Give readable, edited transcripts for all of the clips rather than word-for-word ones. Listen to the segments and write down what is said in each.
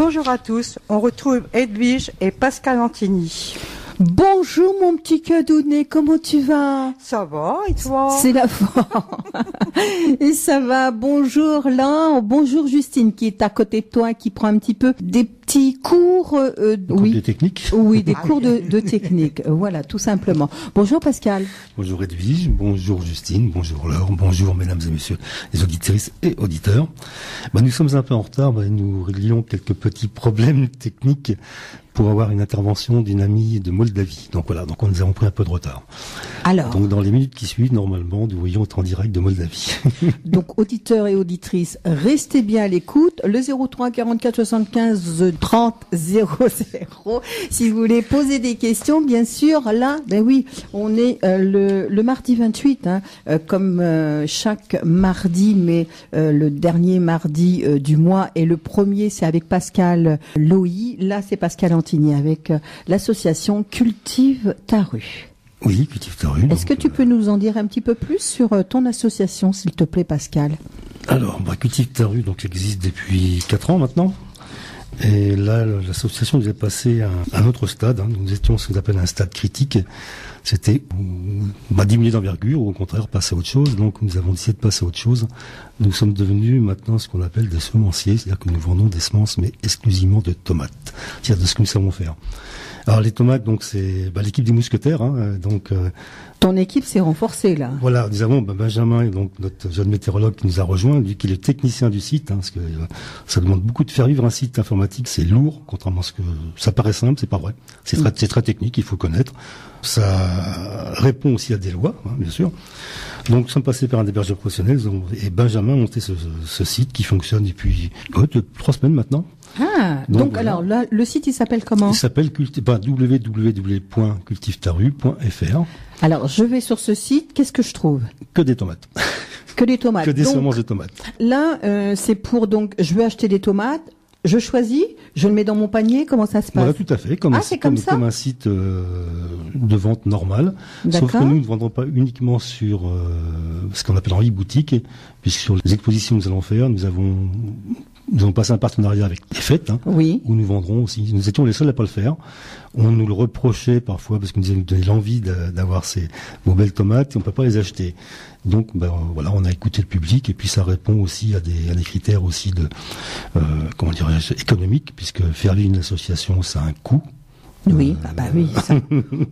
Bonjour à tous, on retrouve Edwige et Pascal Antini. Bonjour mon petit cadounet, comment tu vas? Ça va, et toi? C'est la forme. Et ça va, bonjour là, bonjour Justine qui est à côté de toi, qui prend un petit peu des petits cours, oui, de technique. Oui, des cours de technique, voilà, tout simplement. Bonjour Pascal. Bonjour Edwige, bonjour Justine, bonjour Laure, bonjour mesdames et messieurs les auditrices et auditeurs. Nous sommes un peu en retard, nous réglions quelques petits problèmes techniques pour avoir une intervention d'une amie de Moldavie. Donc voilà, donc nous avons pris un peu de retard. Alors. Donc dans les minutes qui suivent, normalement, nous voyons être en direct de Moldavie. Donc auditeurs et auditrices, restez bien à l'écoute. Le 03 44 75 30 00. Si vous voulez poser des questions, bien sûr, là, ben oui, on est le mardi 28, comme chaque mardi, mais le dernier mardi du mois, et le premier, c'est avec Pascal Loï. Là, c'est Pascal Antini avec l'association Cultive ta rue. Oui, Cultive ta rue. Est-ce que tu peux nous en dire un petit peu plus sur ton association, s'il te plaît, Pascal? Alors, Cultive ta rue, donc, existe depuis 4 ans maintenant. Et là, l'association nous est passée à un autre stade. Nous étions ce qu'on appelle un stade critique. C'était diminuer d'envergure, ou au contraire passer à autre chose. Donc nous avons décidé de passer à autre chose. Nous sommes devenus maintenant ce qu'on appelle des semenciers, c'est-à-dire que nous vendons des semences, mais exclusivement de tomates. C'est-à-dire de ce que nous savons faire. Alors les tomates, donc c'est l'équipe des mousquetaires. Ton équipe s'est renforcée là. Voilà, nous avons Benjamin, donc notre jeune météorologue qui nous a rejoint, lui qui est le technicien du site, parce que ça demande beaucoup de faire vivre un site informatique, c'est lourd, contrairement à ce que ça paraît simple, c'est pas vrai. C'est très technique, il faut connaître. Ça répond aussi à des lois, bien sûr. Donc nous sommes passés par un hébergeur professionnel et Benjamin a monté ce site qui fonctionne depuis 3 semaines maintenant. Ah, donc voilà. Alors là, le site il s'appelle comment? Il s'appelle www.cultivetaru.fr. Alors je vais sur ce site, qu'est-ce que je trouve? Que des tomates. Que des tomates. Que des semences de tomates. Là, c'est pour donc, je veux acheter des tomates. Je choisis, je le mets dans mon panier, comment ça se passe? Voilà, tout à fait, comme un site de vente normal. Sauf que nous ne vendons pas uniquement sur ce qu'on appelle en e-boutique, puisque sur les expositions que nous allons faire, nous avons passé un partenariat avec les fêtes, oui, où nous vendrons aussi. Nous étions les seuls à pas le faire. On nous le reprochait parfois parce qu'on nous donnait l'envie d'avoir vos belles tomates et on peut pas les acheter. Donc voilà, on a écouté le public et puis ça répond aussi à des critères aussi de économiques, puisque faire vivre une association, ça a un coût. Oui, oui, ça,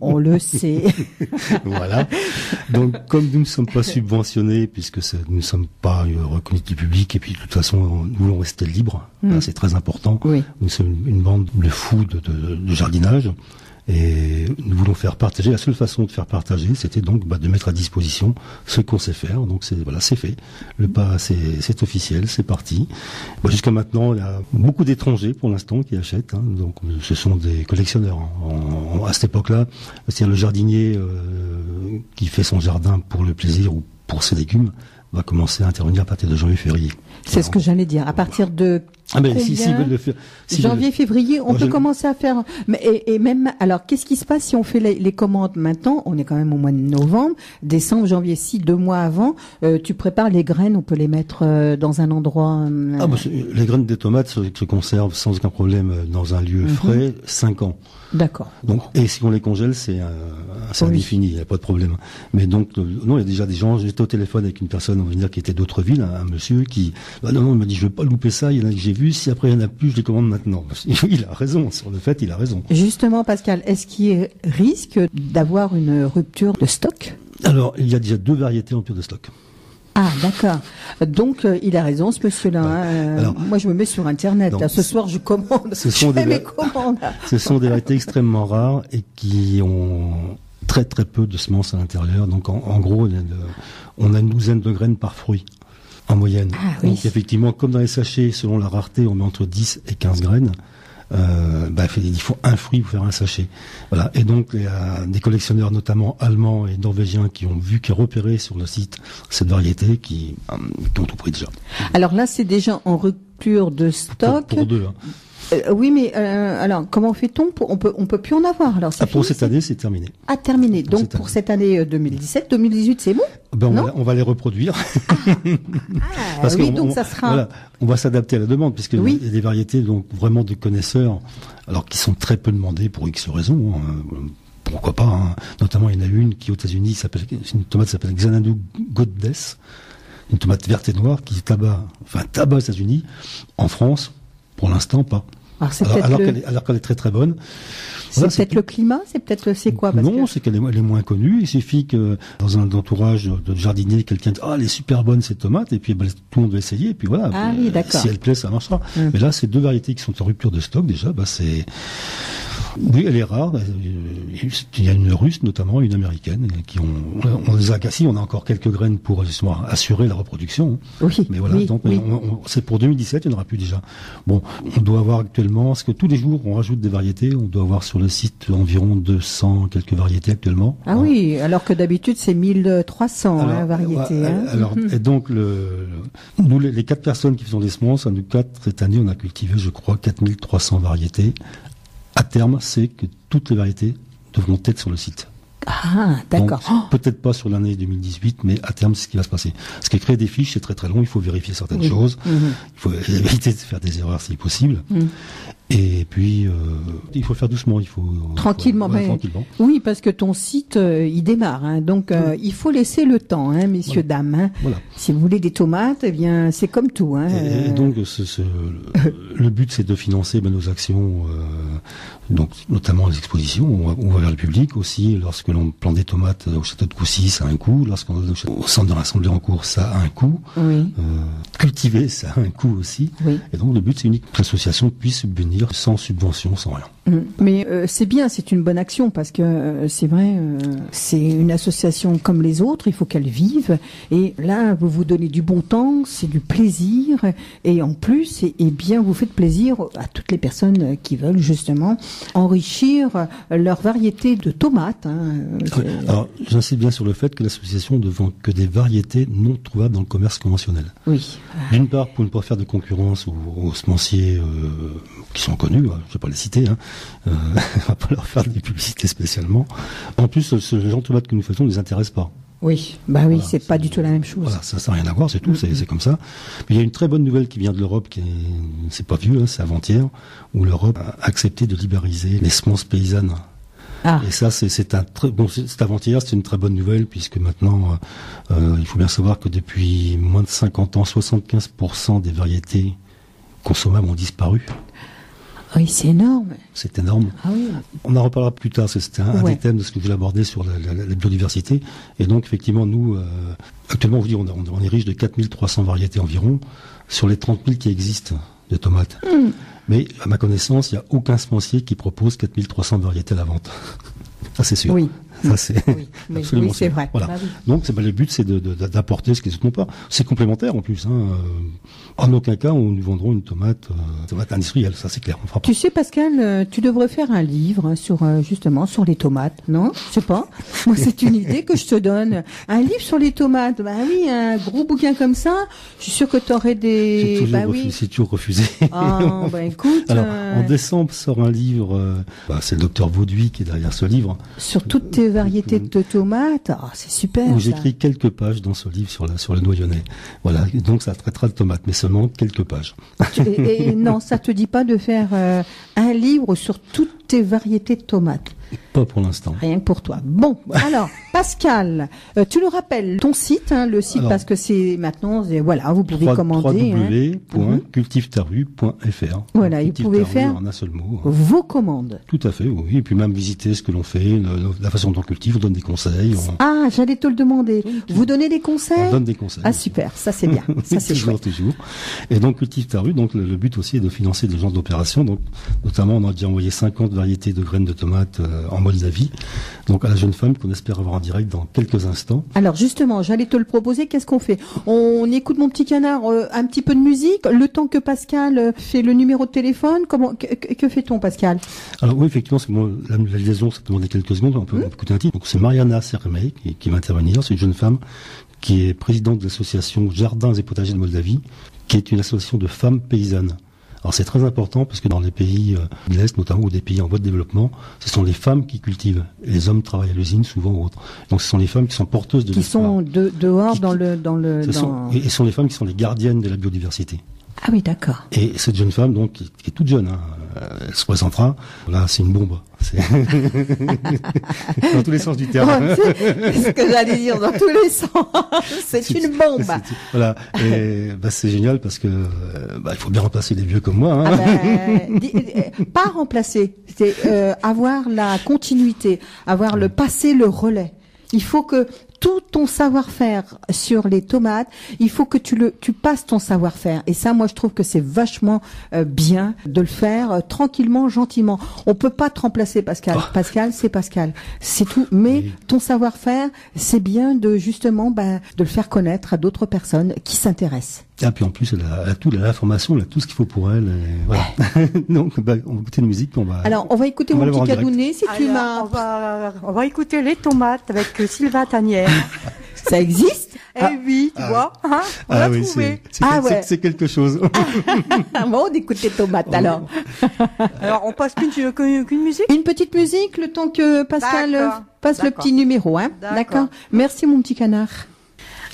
on le sait. Voilà. Donc, comme nous ne sommes pas subventionnés, puisque nous ne sommes pas reconnus du public, et puis de toute façon, nous voulons rester libres, c'est très important. Oui. Nous sommes une bande de fous de jardinage, et nous voulons faire partager. La seule façon de faire partager, c'était donc de mettre à disposition ce qu'on sait faire. Donc c'est fait. Le pas, c'est officiel, c'est parti. Jusqu'à maintenant, il y a beaucoup d'étrangers pour l'instant qui achètent. Donc ce sont des collectionneurs. À cette époque-là, c'est-à-dire le jardinier qui fait son jardin pour le plaisir ou pour ses légumes va commencer à intervenir à partir de janvier-février. C'est ce que j'allais dire. À partir de si veulent le faire, janvier, février, on peut commencer à faire. Mais et même alors, qu'est-ce qui se passe si on fait les commandes maintenant? On est quand même au mois de novembre, décembre, janvier, 2 mois avant. Tu prépares les graines, on peut les mettre dans un endroit. Les graines des tomates se conservent sans aucun problème dans un lieu frais 5 ans. D'accord. Donc, et si on les congèle, c'est indéfini, il n'y a pas de problème. Mais donc, non, il y a déjà des gens, j'étais au téléphone avec une personne, on va dire, qui était d'autres villes, un monsieur qui, non, il m'a dit, je veux pas louper ça, il y en a que j'ai vu, si après il y en a plus, je les commande maintenant. Il a raison, sur le fait, il a raison. Justement, Pascal, est-ce qu'il y a risque d'avoir une rupture de stock? Alors, il y a déjà 2 variétés en rupture de stock. Ah, d'accord. Donc, il a raison, ce monsieur-là. Alors, moi, je me mets sur Internet. Ce soir, je commande. Je fais mes commandes. Ce sont des variétés extrêmement rares et qui ont très très peu de semences à l'intérieur. Donc, en gros, on a une douzaine de graines par fruit, en moyenne. Ah, oui. Donc, effectivement, comme dans les sachets, selon la rareté, on met entre 10 et 15 graines. Il faut un fruit pour faire un sachet. Voilà. Et donc, il y a des collectionneurs, notamment allemands et norvégiens, qui ont repéré sur le site cette variété, qui ont tout pris déjà. Alors là, c'est déjà en rupture de stock. Pour 2. Oui, mais alors comment fait-on on peut plus en avoir alors. Pour cette année, c'est terminé. Ah, terminé. Donc pour cette année 2017, 2018, c'est bon. On va les reproduire. Parce oui, donc ça sera. Voilà, on va s'adapter à la demande, puisque il y a des variétés donc vraiment de connaisseurs, alors qui sont très peu demandées pour X raisons. Pourquoi pas, hein. Notamment, il y en a une qui aux États-Unis une tomate qui s'appelle Xanadu Goddess, une tomate verte et noire qui tabac aux États-Unis. En France, pour l'instant, pas. Alors qu'elle est très très bonne. Voilà, c'est peut-être le climat, c'est quoi? Non, c'est qu'elle est moins connue. Il suffit que dans un entourage de jardinier, quelqu'un dit elle est super bonne cette tomate, et puis tout le monde va essayer, et puis voilà. Ah oui, d'accord. Si elle plaît, ça marchera. Mais là, c'est deux variétés qui sont en rupture de stock déjà. Oui, elle est rare. Il y a une russe notamment, une américaine, qui on a encore quelques graines pour justement assurer la reproduction. Oui. Mais voilà, donc c'est pour 2017, il n'y en aura plus déjà. Bon, on doit avoir actuellement, parce que tous les jours on rajoute des variétés, on doit avoir sur le site environ 200 quelques variétés actuellement. Ah oui, alors que d'habitude c'est 1300 variétés. Et donc nous les 4 personnes qui faisons des semences, à nous 4 cette année, on a cultivé, je crois, 4300 variétés. À terme, c'est que toutes les variétés devront être sur le site. Ah, d'accord. Peut-être pas sur l'année 2018, mais à terme, c'est ce qui va se passer. Parce que créer des fiches, c'est très très long, il faut vérifier certaines choses, il faut éviter de faire des erreurs si possible. Et puis, il faut faire doucement, tranquillement. Tranquillement. Oui, parce que ton site, il démarre, hein, donc il faut laisser le temps, hein, messieurs, dames. Hein. Voilà. Si vous voulez des tomates, eh bien, c'est comme tout. Hein, et donc, le but, c'est de financer nos actions, donc notamment les expositions, on va vers le public aussi. Lorsque l'on plante des tomates au château de Coucy, ça a un coût. Lorsqu'on est au centre de l'Assemblée en cours, ça a un coût. Oui. Cultiver, ça a un coût aussi. Oui. Et donc, le but, c'est unique que l'association puisse subvenir sans subvention, sans rien. Mais c'est bien, c'est une bonne action parce que c'est vrai, c'est une association comme les autres, il faut qu'elle vive. Et là, vous vous donnez du bon temps, c'est du plaisir, et en plus, et bien, vous faites plaisir à toutes les personnes qui veulent justement enrichir leur variété de tomates. Hein. Alors, j'insiste bien sur le fait que l'association ne vend que des variétés non trouvables dans le commerce conventionnel. Oui. D'une part, pour ne pas faire de concurrence aux semenciers qui sont connus, je ne vais pas les citer, hein. On va pas leur faire des publicités spécialement. En plus, ce genre de tomates que nous faisons ne les intéresse pas. Oui, voilà, c'est pas du tout la même chose. Voilà, ça n'a rien à voir, c'est tout, c'est comme ça. Mais il y a une très bonne nouvelle qui vient de l'Europe, c'est pas vieux, hein, c'est avant-hier, où l'Europe a accepté de libéraliser les semences paysannes. Ah. Et ça, c'est avant-hier, c'est une très bonne nouvelle, puisque maintenant, il faut bien savoir que depuis moins de 50 ans, 75% des variétés consommables ont disparu. Oui, c'est énorme. C'est énorme. Ah oui. On en reparlera plus tard, parce que c'était un des thèmes de ce que je voulais aborder sur la biodiversité. Et donc, effectivement, nous, actuellement, on est riche de 4300 variétés environ, sur les 30 000 qui existent de tomates. Mais, à ma connaissance, il n'y a aucun semencier qui propose 4300 variétés à la vente. Ça, c'est sûr. Oui. Ça, c'est absolument c'est vrai. Voilà. Bah oui. Donc, le but, c'est d'apporter ce qu'ils ne sont pas. C'est complémentaire, en plus. Hein. En aucun cas, nous vendrons une tomate industrielle. Ça, c'est clair. On fera pas. Tu sais, Pascal, tu devrais faire un livre sur justement sur les tomates, non? Je sais pas. Moi, c'est une idée que je te donne. Un livre sur les tomates. Bah oui, un gros bouquin comme ça. Je suis sûr que tu aurais des. C'est toujours refusé. Ah, bah écoute. Alors, en décembre sort un livre. C'est le docteur Vauduit qui est derrière ce livre. Sur toutes tes variétés de tomates. Ah, c'est super. Où j'écris quelques pages dans ce livre sur le noyonnais. Voilà. Et donc, ça traitera de tomates, mais seulement quelques pages. Et non, ça te dit pas de faire un livre sur toutes tes variétés de tomates? Pas pour l'instant. Rien que pour toi. Bon, alors, Pascal, tu le rappelles, ton site, hein, le site, parce que c'est maintenant, voilà, vous pouvez commander. www.cultivetarue.fr. Voilà, vous pouvez faire en un seul mot. Vos commandes. Tout à fait, oui. Et puis même visiter ce que l'on fait, la façon dont on cultive, on donne des conseils. Ah, j'allais te le demander. Vous donnez des conseils? On donne des conseils. Ah, super, ça c'est bien. Ça c'est chouette. Toujours. Et donc, Cultive ta rue, donc le but aussi est de financer des genres d'opérations. Donc, notamment, on a déjà envoyé 50 variétés de graines de tomates en Moldavie, donc à la jeune femme qu'on espère avoir en direct dans quelques instants. Alors justement, j'allais te le proposer, qu'est-ce qu'on fait? On écoute mon petit canard, un petit peu de musique, le temps que Pascal fait le numéro de téléphone, que fait-on, Pascal? Alors oui, effectivement, la liaison, ça peut demander quelques secondes, on peut écouter un titre. Donc c'est Mariana Sermey qui va intervenir, c'est une jeune femme qui est présidente de l'association Jardins et Potagers de Moldavie, qui est une association de femmes paysannes. Alors c'est très important parce que dans les pays de l'Est, notamment, ou des pays en voie de développement, ce sont les femmes qui cultivent. Et les hommes travaillent à l'usine, souvent ou autre. Donc ce sont les femmes qui sont porteuses de l'espoir. Qui sont dehors Et ce sont les femmes qui sont les gardiennes de la biodiversité. Ah oui, d'accord. Et cette jeune femme, donc, qui est toute jeune, elle se présentera. Là, c'est une bombe. C'est dans tous les sens du terme. C'est ce que j'allais dire, dans tous les sens. C'est une bombe. Voilà. Et c'est génial parce que il faut bien remplacer les vieux comme moi. Hein. Pas remplacer, c'est avoir la continuité, avoir passer le relais. Il faut que tout ton savoir-faire sur les tomates, il faut que tu passes ton savoir-faire. Et ça, moi, je trouve que c'est vachement bien de le faire tranquillement, gentiment. On peut pas te remplacer, Pascal. Pascal, c'est Pascal. C'est tout. Mais ton savoir-faire, c'est bien de justement de le faire connaître à d'autres personnes qui s'intéressent. Et puis en plus, elle a toute l'information, elle a tout ce qu'il faut pour elle. Et voilà. Donc, on va écouter une musique. Alors, on va écouter mon petit Cadounet, si tu m'as... On va écouter Les Tomates avec Sylvain Tanière. Ça existe? Oui, tu vois. Hein, on l'a trouvé. C'est quelque chose. Bon, on écoute Les Tomates, alors. Alors, on passe qu'une musique? Une petite musique, le temps que Pascal passe le petit numéro, hein. D'accord. Merci, mon petit canard.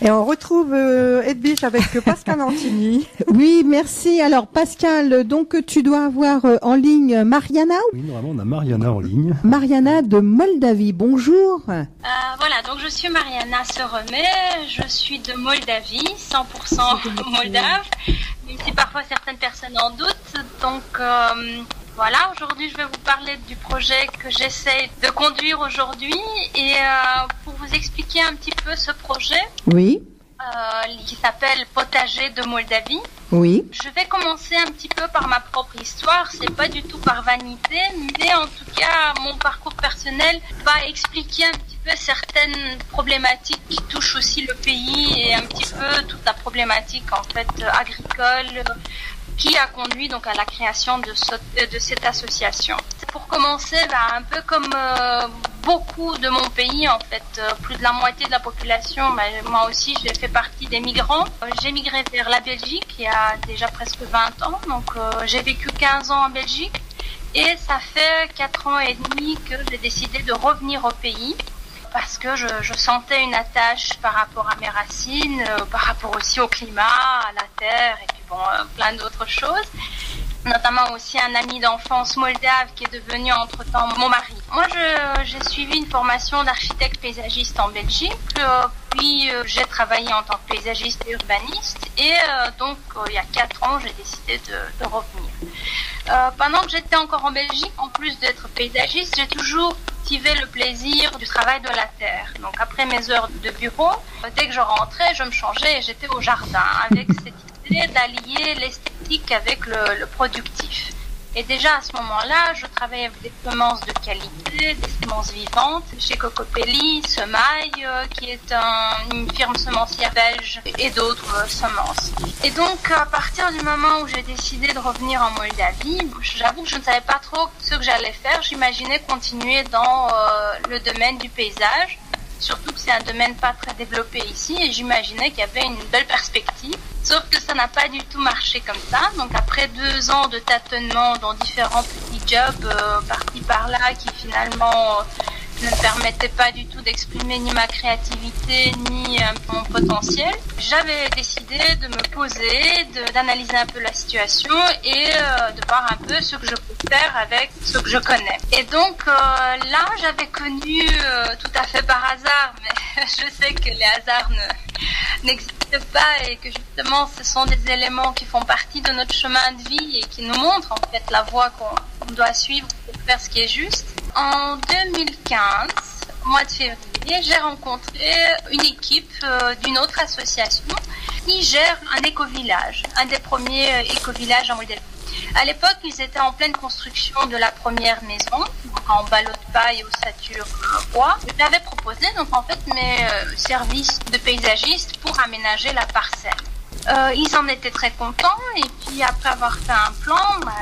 Et on retrouve Edwige avec Pascal Antini. Oui, merci. Alors Pascal, donc tu dois avoir en ligne Mariana. Oui, normalement on a Mariana en ligne. Mariana de Moldavie, bonjour. Voilà, donc je suis Mariana Soromé, je suis de Moldavie, 100% moldave, même si parfois certaines personnes en doutent. Donc voilà, aujourd'hui je vais vous parler du projet que j'essaie de conduire aujourd'hui et pour vous expliquer un petit peu ce projet. Oui. Qui s'appelle Potager de Moldavie. Oui. Je vais commencer un petit peu par ma propre histoire, c'est pas du tout par vanité, mais en tout cas mon parcours personnel va expliquer un petit peu certaines problématiques qui touchent aussi le pays et un petit peu toute la problématique en fait agricole qui a conduit donc à la création de cette association. Pour commencer, un peu comme beaucoup de mon pays, en fait, plus de la moitié de la population, moi aussi j'ai fait partie des migrants. J'ai migré vers la Belgique il y a déjà presque 20 ans, donc j'ai vécu 15 ans en Belgique et ça fait 4 ans et demi que j'ai décidé de revenir au pays parce que je sentais une attache par rapport à mes racines, par rapport aussi au climat, à la terre et puis plein d'autres choses. Notamment aussi un ami d'enfance moldave qui est devenu entre-temps mon mari. Moi, j'ai suivi une formation d'architecte paysagiste en Belgique, puis j'ai travaillé en tant que paysagiste et urbaniste, et donc il y a 4 ans, j'ai décidé de revenir. Pendant que j'étais encore en Belgique, en plus d'être paysagiste, j'ai toujours cultivé le plaisir du travail de la terre. Donc après mes heures de bureau, dès que je rentrais, je me changeais et j'étais au jardin avec cette idée d'allier l'esthétique avec le productif. Et déjà à ce moment-là, je travaillais avec des semences de qualité, des semences vivantes, chez Cocopelli, Semaille, qui est une firme semencière belge, et d'autres semences. Et donc, à partir du moment où j'ai décidé de revenir en Moldavie, j'avoue que je ne savais pas trop ce que j'allais faire. J'imaginais continuer dans le domaine du paysage. Surtout que c'est un domaine pas très développé ici et j'imaginais qu'il y avait une belle perspective. Sauf que ça n'a pas du tout marché comme ça. Donc après 2 ans de tâtonnement dans différents petits jobs par-ci par-là qui finalement ne me permettaient pas du tout d'exprimer ni ma créativité ni mon potentiel, j'avais décidé de me poser, d'analyser un peu la situation et de voir un peu ce que je peux faire avec ce que je connais. Et donc là, j'avais connu tout à fait par hasard, mais je sais que les hasards n'existent pas et que justement ce sont des éléments qui font partie de notre chemin de vie et qui nous montrent en fait la voie qu'on doit suivre pour faire ce qui est juste. En 2015, au mois de février, j'ai rencontré une équipe d'une autre association qui gère un éco-village, un des premiers éco-villages en Moldavie. À l'époque, ils étaient en pleine construction de la première maison, donc en ballot de paille et ossature bois. Je l'avais proposé donc en fait mes services de paysagiste pour aménager la parcelle. Ils en étaient très contents et puis après avoir fait un plan,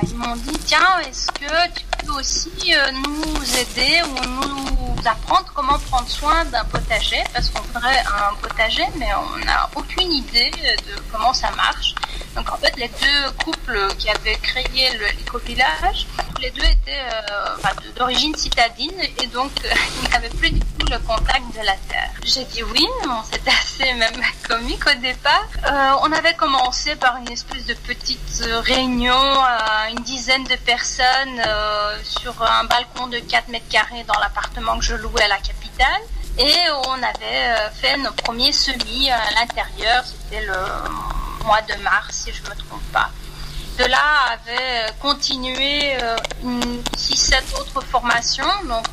ils m'ont dit tiens, est-ce que tu peux aussi nous aider ou nous apprendre comment prendre soin d'un potager parce qu'on voudrait un potager mais on n'a aucune idée de comment ça marche. Donc en fait, les deux couples qui avaient créé l'éco-village, les deux étaient d'origine citadine et donc ils n'avaient plus du tout le contact de la terre. J'ai dit oui, c'était assez même comique au départ. On avait commencé par une espèce de petite réunion à une dizaine de personnes sur un balcon de 4 mètres carrés dans l'appartement que je louais à la capitale. Et on avait fait nos premiers semis à l'intérieur, c'était le mois de mars si je ne me trompe pas. De là avait continué 6-7 autres formations, donc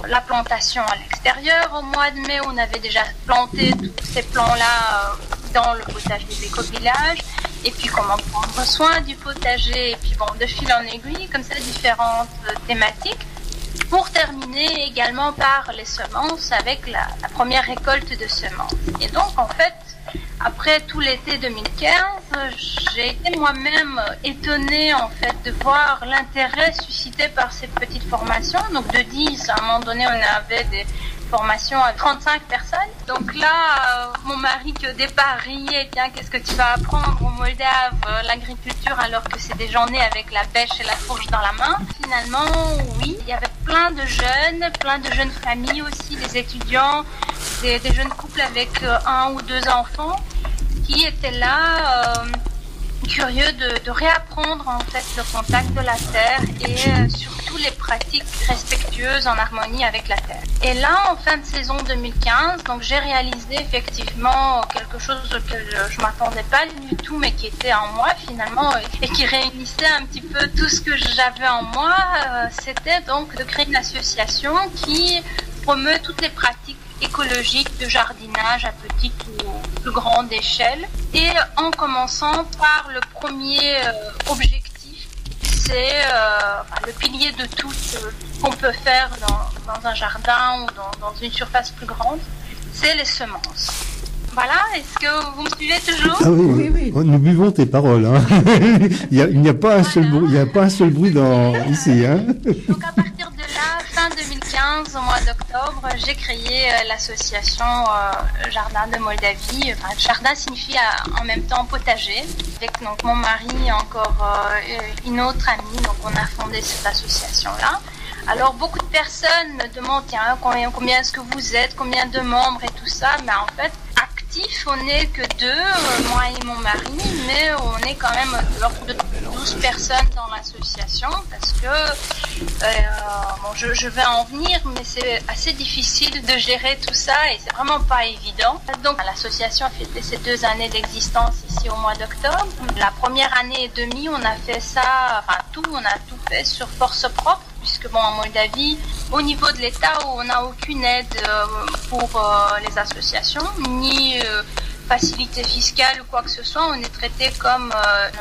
la plantation à l'extérieur. Au mois de mai, on avait déjà planté tous ces plants-là dans le potager d'éco-village. Et puis comment prendre soin du potager, et puis bon, de fil en aiguille, comme ça, différentes thématiques. Pour terminer également par les semences avec la première récolte de semences. Et donc en fait, après tout l'été 2015, j'ai été moi-même étonnée en fait de voir l'intérêt suscité par ces petites formations. Donc de 10, à un moment donné, on avait des formations à 35 personnes. Donc là, mon mari qui au départ riait, tiens, qu'est-ce que tu vas apprendre aux Moldaves, l'agriculture, alors que c'est des gens nés avec la bêche et la fourche dans la main. Finalement, oui, il y avait plein de jeunes familles aussi, des étudiants, des jeunes couples avec 1 ou 2 enfants qui étaient là curieux de réapprendre en fait le contact de la terre et surtout les pratiques respectueuses en harmonie avec la terre. Et là, en fin de saison 2015, donc j'ai réalisé effectivement quelque chose auquel je m'attendais pas du tout, mais qui était en moi finalement et qui réunissait un petit peu tout ce que j'avais en moi. C'était donc de créer une association qui promeut toutes les pratiques écologique de jardinage à petite ou plus grande échelle. Et en commençant par le premier objectif, c'est le pilier de tout ce qu'on peut faire dans un jardin ou dans une surface plus grande, c'est les semences. Voilà, est-ce que vous me suivez toujours? Ah oui, oui. Nous buvons tes paroles. Hein. il n'y a pas un seul bruit, ici. Hein. Donc à partir de là, fin 2015, au mois d'octobre, j'ai créé l'association Jardin de Moldavie. Enfin, jardin signifie en même temps potager. Avec donc mon mari et encore une autre amie, donc on a fondé cette association-là. Alors beaucoup de personnes me demandent tiens, combien est-ce que vous êtes, combien de membres et tout ça, mais en fait actifs on n'est que 2, moi et mon mari, mais on est quand même de l'ordre de 12 personnes dans l'association parce que je vais en venir, mais c'est assez difficile de gérer tout ça et c'est vraiment pas évident. Donc l'association a fêté ses 2 années d'existence ici au mois d'octobre. La première année et demie, on a fait ça, on a tout fait sur force propre. Puisque en Moldavie, au niveau de l'État, on n'a aucune aide pour les associations, ni facilité fiscale ou quoi que ce soit. On est traité comme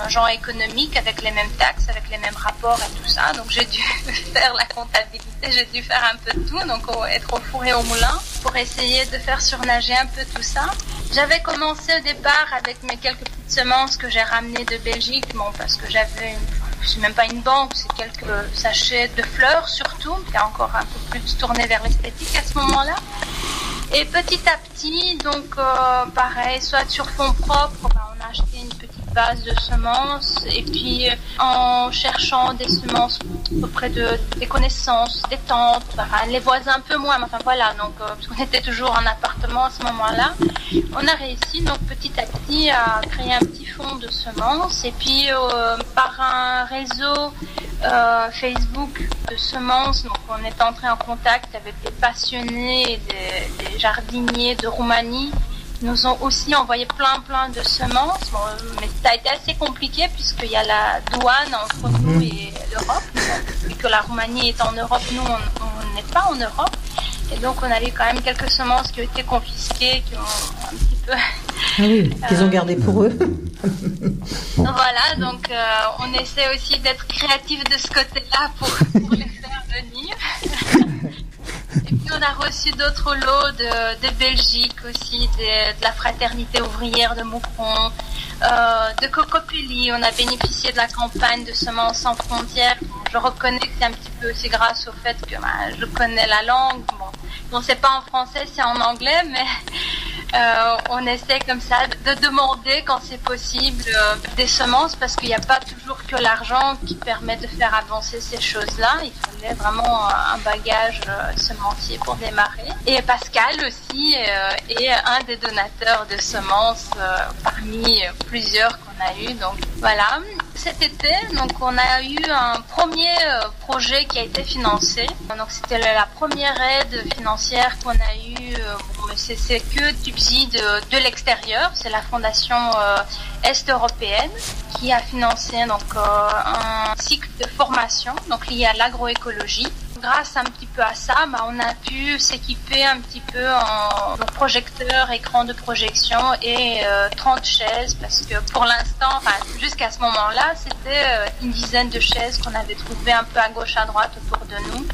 un genre économique avec les mêmes taxes, avec les mêmes rapports et tout ça. Donc j'ai dû faire la comptabilité, j'ai dû faire un peu de tout, donc être au four et au moulin pour essayer de faire surnager un peu tout ça. J'avais commencé au départ avec mes quelques petites semences que j'ai ramenées de Belgique, parce que j'avais c'est même pas une banque, c'est quelques sachets de fleurs surtout, qui est encore un peu plus tourné vers l'esthétique à ce moment-là. Et petit à petit, donc pareil, soit sur fonds propres, on a acheté une petite base de semences, et puis en cherchant des semences auprès des connaissances, des tantes, les voisins un peu moins, mais voilà, donc parce qu'on était toujours en appartement à ce moment-là, on a réussi donc petit à petit à créer un petit fonds de semences, et puis par un réseau Facebook de semences, donc on est entré en contact avec des passionnés et des jardiniers de Roumanie. Ils nous ont aussi envoyé plein de semences, mais ça a été assez compliqué puisqu'il y a la douane entre nous et l'Europe. Vu que la Roumanie est en Europe, nous on n'est pas en Europe. Et donc on a eu quand même quelques semences qui ont été confisquées, qui ont un petit peu... qu'ils ont gardé pour eux. Voilà, donc on essaie aussi d'être créatif de ce côté-là pour les faire venir. Et puis on a reçu d'autres lots de Belgique aussi, de la fraternité ouvrière de Moucron, de Cocopelli. On a bénéficié de la campagne de Semences sans frontières. Je reconnais que c'est un petit peu aussi grâce au fait que je connais la langue. Bon, c'est pas en français, c'est en anglais, mais On essaie comme ça de demander quand c'est possible des semences parce qu'il n'y a pas toujours que l'argent qui permet de faire avancer ces choses-là. Il fallait vraiment un bagage semencier pour démarrer. Et Pascal aussi est un des donateurs de semences parmi plusieurs qu'on a eu. Donc voilà. Cet été, donc on a eu un premier projet qui a été financé. Donc c'était la première aide financière qu'on a eue. C'est que subside de l'extérieur. C'est la fondation est-européenne qui a financé donc un cycle de formation donc lié à l'agroécologie. Grâce un petit peu à ça, on a pu s'équiper un petit peu en projecteur, écran de projection et 30 chaises parce que pour l'instant, jusqu'à ce moment-là, c'était une dizaine de chaises qu'on avait trouvées un peu à gauche, à droite autour de nous,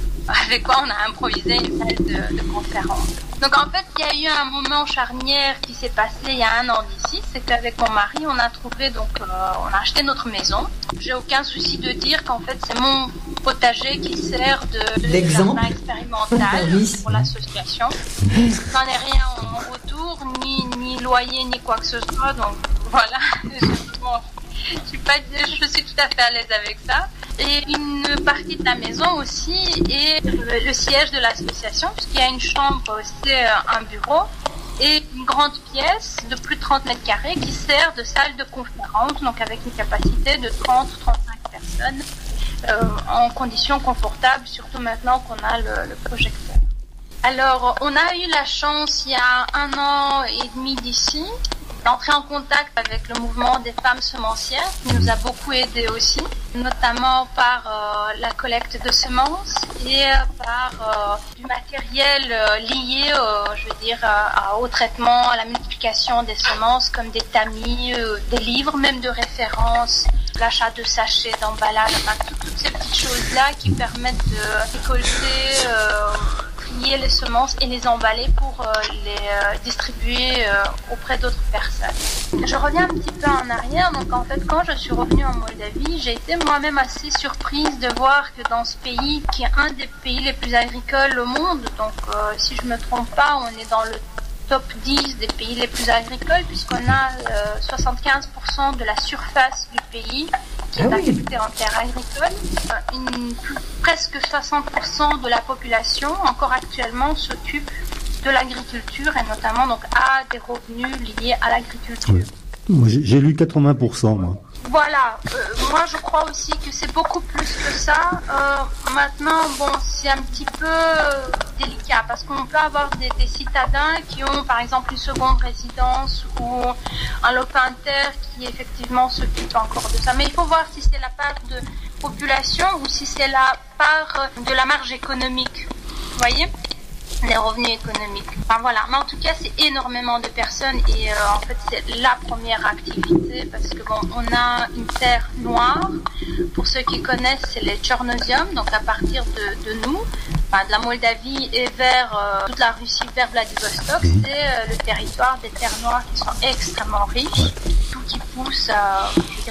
avec quoi on a improvisé une salle de conférence. Donc en fait, il y a eu un moment charnière qui s'est passé il y a 1 an d'ici, c'est qu'avec mon mari, on a trouvé on a acheté notre maison. J'ai aucun souci de dire qu'en fait, c'est mon potager qui sert de jardin expérimental pour l'association. J'en ai rien en retour, ni loyer, ni quoi que ce soit, donc voilà. Je suis tout à fait à l'aise avec ça. Et une partie de la maison aussi est le siège de l'association, puisqu'il y a une chambre aussi, un bureau, et une grande pièce de plus de 30 mètres carrés qui sert de salle de conférence, donc avec une capacité de 30-35 personnes en conditions confortables, surtout maintenant qu'on a le projecteur. Alors, on a eu la chance il y a 1 an et demi d'ici d'entrer en contact avec le mouvement des femmes semencières qui nous a beaucoup aidé aussi, notamment par la collecte de semences et par du matériel lié au traitement, à la multiplication des semences comme des tamis, des livres même de référence, l'achat de sachets, d'emballage, toutes ces petites choses-là qui permettent de récolter, trier les semences et les emballer pour les distribuer auprès d'autres personnes. Je reviens un petit peu en arrière, donc en fait quand je suis revenue en Moldavie, j'ai été moi-même assez surprise de voir que dans ce pays, qui est un des pays les plus agricoles au monde, donc si je me trompe pas, on est dans le top 10 des pays les plus agricoles puisqu'on a 75% de la surface du pays qui est affectée en terre agricole. Presque 60% de la population encore actuellement s'occupe de l'agriculture et notamment donc a des revenus liés à l'agriculture. Oui. Moi, j'ai lu 80%, moi. Voilà, moi je crois aussi que c'est beaucoup plus que ça. Maintenant, c'est un petit peu délicat parce qu'on peut avoir des citadins qui ont par exemple une seconde résidence ou un locataire qui effectivement s'occupe encore de ça. Mais il faut voir si c'est la part de population ou si c'est la part de la marge économique. Vous voyez ? Les revenus économiques. Voilà, mais en tout cas c'est énormément de personnes et en fait c'est la première activité parce que on a une terre noire. Pour ceux qui connaissent, c'est les Tchernosium, donc à partir de nous, de la Moldavie et vers toute la Russie, vers Vladivostok, c'est le territoire des terres noires qui sont extrêmement riches, tout qui pousse,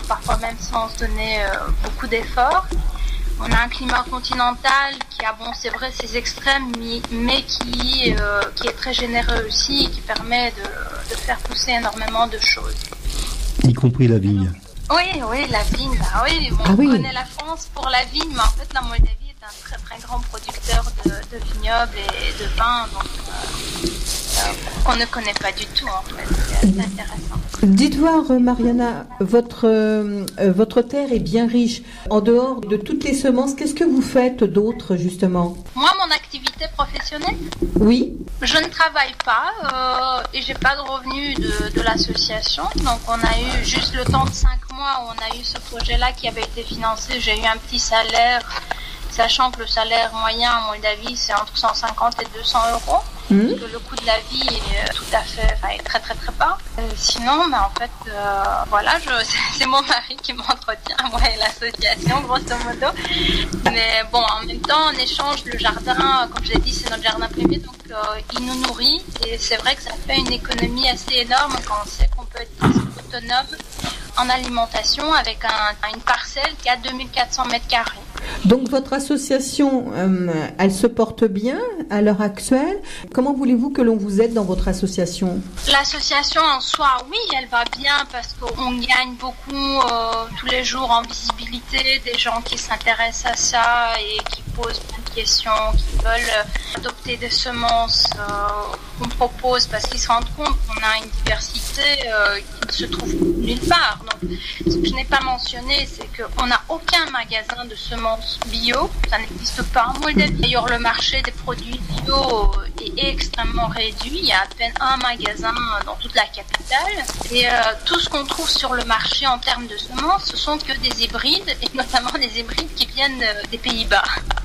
parfois même sans se donner beaucoup d'efforts. On a un climat continental qui a, c'est vrai, ses extrêmes, mais qui est très généreux aussi et qui permet de faire pousser énormément de choses. Y compris la vigne. Oui, la vigne, on connaît la France pour la vigne, mais en fait la Moldavie est un très très grand producteur de vignobles et de vin, qu'on ne connaît pas du tout en fait. C'est assez intéressant. Dites voir, Mariana, votre terre est bien riche. En dehors de toutes les semences, qu'est-ce que vous faites d'autre, justement ? Moi, mon activité professionnelle ? Oui. Je ne travaille pas et j'ai pas de revenus de l'association. Donc, on a eu juste le temps de 5 mois où on a eu ce projet-là qui avait été financé. J'ai eu un petit salaire, sachant que le salaire moyen en Moldavie, c'est entre 150 et 200 euros. Parce que le coût de la vie est tout à fait, est très très très bas. Sinon, en fait, c'est mon mari qui m'entretient, moi et l'association, grosso modo. Mais en même temps, en échange, le jardin, comme je l'ai dit, c'est notre jardin privé, donc il nous nourrit. Et c'est vrai que ça fait une économie assez énorme quand on sait qu'on peut être autonome en alimentation avec une parcelle qui a 2400 mètres carrés. Donc votre association, elle se porte bien à l'heure actuelle. Comment voulez-vous que l'on vous aide dans votre association? L'association en soi, oui, elle va bien parce qu'on gagne beaucoup tous les jours en visibilité, des gens qui s'intéressent à ça et qui posent plein de questions, qui veulent adopter des semences qu'on propose parce qu'ils se rendent compte qu'on a une diversité qui ne se trouve nulle part. Donc, ce que je n'ai pas mentionné, c'est qu'on n'a aucun magasin de semences bio, ça n'existe pas en Moldavie. D'ailleurs, le marché des produits bio est extrêmement réduit, il y a à peine un magasin dans toute la capitale et tout ce qu'on trouve sur le marché en termes de semences, ce sont que des hybrides et notamment des hybrides qui viennent des Pays-Bas.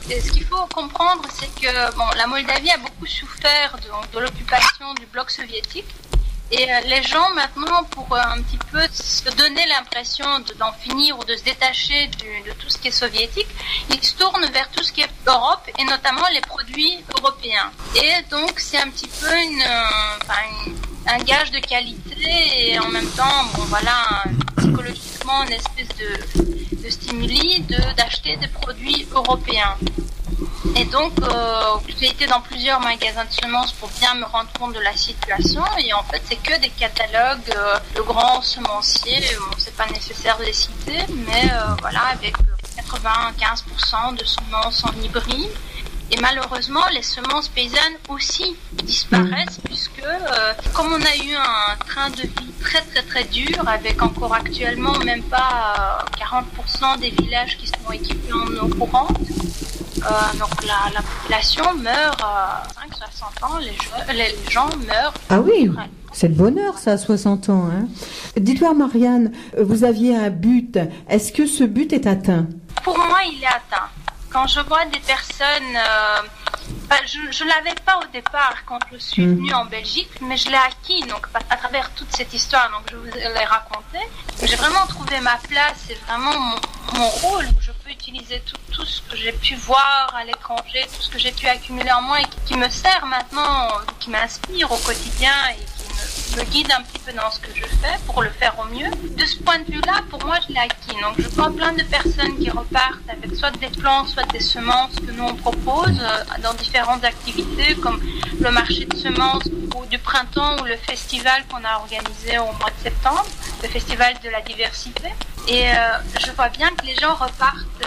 Et ce qu'il faut comprendre, c'est que la Moldavie a beaucoup souffert de l'occupation du bloc soviétique. Et les gens maintenant, pour un petit peu se donner l'impression d'en finir ou de se détacher de tout ce qui est soviétique, ils se tournent vers tout ce qui est Europe et notamment les produits européens. Et donc c'est un petit peu un gage de qualité et en même temps, psychologiquement une espèce de stimuli d'acheter des produits européens. Et donc, j'ai été dans plusieurs magasins de semences pour bien me rendre compte de la situation. Et en fait, c'est que des catalogues de grands semenciers. C'est pas nécessaire de les citer, mais avec 95% de semences en hybride. Et malheureusement, les semences paysannes aussi disparaissent puisque, comme on a eu un train de vie très très très dur, avec encore actuellement même pas 40% des villages qui sont équipés en eau courante, donc la population meurt à 5-60 ans, les gens meurent. Ah oui, c'est le bonheur ça à 60 ans. Hein. Dites-moi Marianne, vous aviez un but, est-ce que ce but est atteint? Pour moi, il est atteint. Quand je vois des personnes, je l'avais pas au départ quand je suis venue en Belgique, mais je l'ai acquis donc à travers toute cette histoire, donc je vous l'ai raconté. J'ai vraiment trouvé ma place, c'est vraiment mon rôle où je peux utiliser tout ce que j'ai pu voir à l'étranger, tout ce que j'ai pu accumuler en moi et qui me sert maintenant, qui m'inspire au quotidien et qui me guide un petit peu dans ce que je fais pour le faire au mieux. De ce point de vue-là, pour moi, je l'ai acquis. Donc, je vois plein de personnes qui repartent avec soit des plants, soit des semences que nous on propose dans différentes activités comme le marché de semences du printemps ou le festival qu'on a organisé au mois de septembre, le festival de la diversité. Et je vois bien que les gens repartent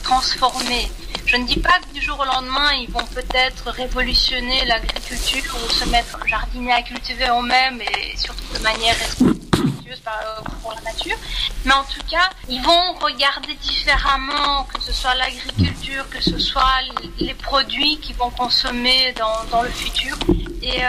transformés. Je ne dis pas que du jour au lendemain, ils vont peut-être révolutionner l'agriculture ou se mettre jardinier à cultiver eux-mêmes et surtout de manière respectueuse pour la nature. Mais en tout cas, ils vont regarder différemment, que ce soit l'agriculture, que ce soit les produits qu'ils vont consommer dans le futur. Et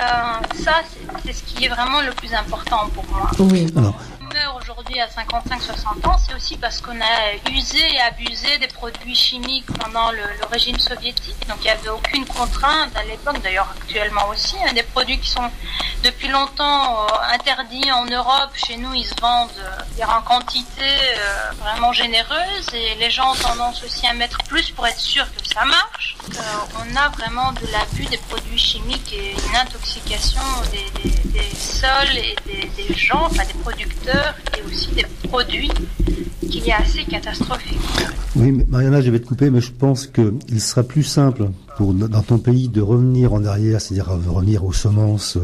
ça, c'est ce qui est vraiment le plus important pour moi. Oui. Alors, meurt aujourd'hui à 55-60 ans, c'est aussi parce qu'on a usé et abusé des produits chimiques pendant le régime soviétique. Donc il n'y avait aucune contrainte à l'époque, d'ailleurs actuellement aussi. Des produits qui sont depuis longtemps interdits en Europe, chez nous ils se vendent en quantité vraiment généreuse et les gens ont tendance aussi à mettre plus pour être sûr que ça marche. On a vraiment de l'abus des produits chimiques et une intoxication des sols et des gens, enfin des producteurs et aussi des produits qui est assez catastrophique. oui, mais Mariana, je vais te couper, mais je pense qu'il sera plus simple dans ton pays de revenir en arrière, c'est-à-dire revenir aux semences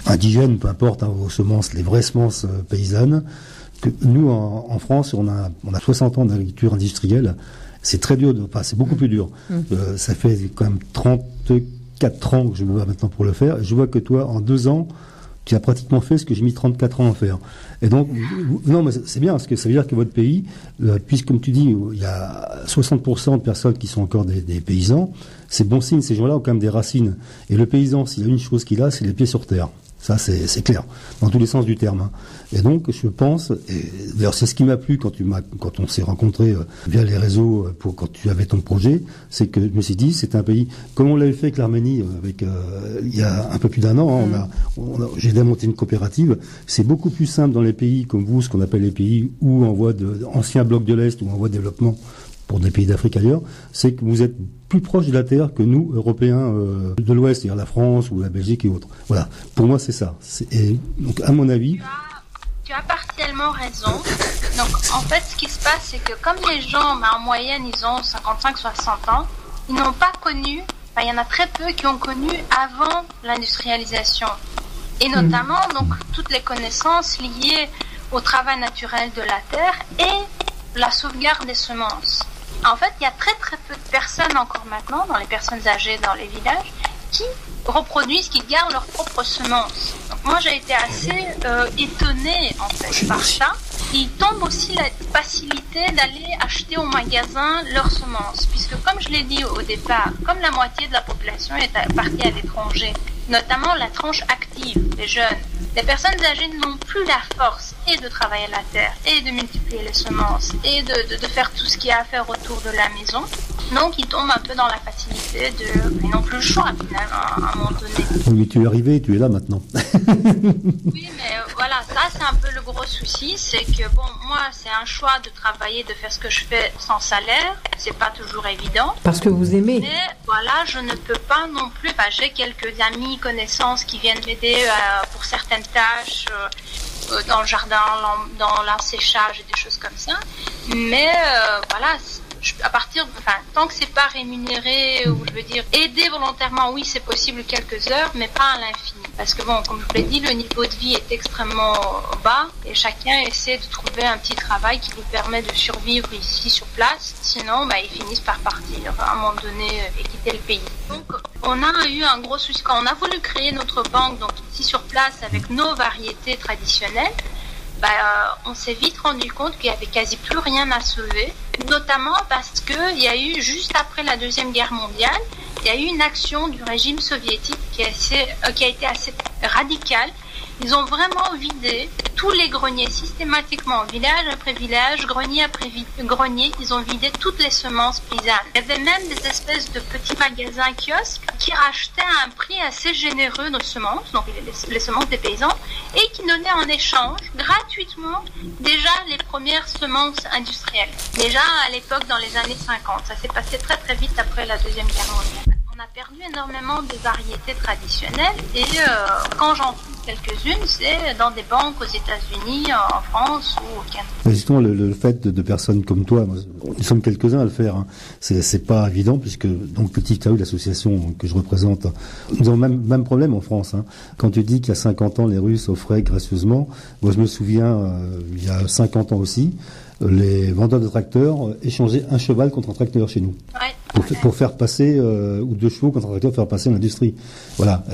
indigènes, peu importe, aux semences, les vraies semences paysannes, que nous, en France, on a 60 ans d'agriculture industrielle. C'est très dur, c'est beaucoup plus dur. Ça fait quand même 34 ans que je me bats maintenant pour le faire. Je vois que toi, en 2 ans, tu as pratiquement fait ce que j'ai mis 34 ans à faire. Et donc, non, mais c'est bien, parce que ça veut dire que votre pays, puisque comme tu dis, il y a 60% de personnes qui sont encore des paysans, c'est bon signe, ces gens-là ont quand même des racines. Et le paysan, s'il y a une chose qu'il a, c'est les pieds sur terre. Ça, c'est clair, dans tous les sens du terme. Hein. Et donc, je pense, et d'ailleurs, c'est ce qui m'a plu quand on s'est rencontrés via les réseaux quand tu avais ton projet, c'est que je me suis dit, c'est un pays, comme on l'avait fait avec l'Arménie, il y a un peu plus d'1 an, hein, j'ai démonté une coopérative. C'est beaucoup plus simple dans les pays comme vous, ce qu'on appelle les pays où on voit anciens blocs de l'Est, où on voit développement pour des pays d'Afrique ailleurs, c'est que vous êtes plus proche de la terre que nous, Européens de l'Ouest, c'est-à-dire la France ou la Belgique et autres. Voilà, pour moi c'est ça. Et donc à mon avis... Tu as partiellement raison. Donc En fait, ce qui se passe, c'est que comme les gens, en moyenne, ils ont 55-60 ans, ils n'ont pas connu, il y en a très peu qui ont connu avant l'industrialisation. Et notamment, donc, toutes les connaissances liées au travail naturel de la terre et la sauvegarde des semences. En fait, il y a très très peu de personnes encore maintenant, dans les personnes âgées dans les villages, qui reproduisent, qui gardent leurs propres semences. Donc moi, j'ai été assez étonnée en fait par ça. Il tombe aussi la facilité d'aller acheter au magasin leurs semences, puisque comme je l'ai dit au départ, comme la moitié de la population est partie à l'étranger, notamment la tranche active, les jeunes, les personnes âgées n'ont plus la force et de travailler la terre, et de multiplier les semences, et de faire tout ce qu'il y a à faire autour de la maison. Donc ils tombent un peu dans la facilité ils n'ont plus le choix finalement à un moment donné. Oui, mais tu es arrivé, tu es là maintenant. Oui, mais voilà, ça c'est un peu le gros souci, c'est que moi c'est un choix de travailler, de faire ce que je fais sans salaire, c'est pas toujours évident. Parce que vous aimez. Mais voilà, je ne peux pas non plus, j'ai quelques amis, connaissances qui viennent m'aider pour certaines tâches, dans le jardin, dans l'asséchage et des choses comme ça. Mais voilà, tant que c'est pas rémunéré, ou je veux dire, aider volontairement, oui, c'est possible quelques heures, mais pas à l'infini. Parce que comme je vous l'ai dit, le niveau de vie est extrêmement bas et chacun essaie de trouver un petit travail qui lui permet de survivre ici sur place. Sinon, ils finissent par partir à un moment donné et quitter le pays. Donc, on a eu un gros souci. Quand on a voulu créer notre banque, donc ici sur place, avec nos variétés traditionnelles, on s'est vite rendu compte qu'il n'y avait quasi plus rien à sauver, notamment parce qu'il y a eu, juste après la Deuxième Guerre mondiale, il y a eu une action du régime soviétique qui a été assez radicale. Ils ont vraiment vidé tous les greniers systématiquement, village après village, grenier après grenier, ils ont vidé toutes les semences paysannes. Il y avait même des espèces de petits magasins kiosques qui rachetaient à un prix assez généreux nos semences, donc les semences des paysans, et qui donnaient en échange, gratuitement, déjà les premières semences industrielles. Déjà à l'époque, dans les années 50. Ça s'est passé très très vite après la Deuxième Guerre mondiale. On a perdu énormément de variétés traditionnelles et quand j'en trouve quelques-unes, c'est dans des banques aux États-Unis, en France ou au Canada. Mais justement, le fait de personnes comme toi, nous sommes quelques-uns à le faire, hein. C'est pas évident puisque donc Petit Taou, l'association que je représente, nous avons même problème en France. Hein. Quand tu dis qu'il y a 50 ans, les Russes offraient gracieusement, moi je me souviens, il y a 50 ans aussi, les vendeurs de tracteurs échangeaient un cheval contre un tracteur chez nous. Ouais. Pour faire passer, ou 2 chevaux contre un tracteur, faire passer l'industrie. Voilà.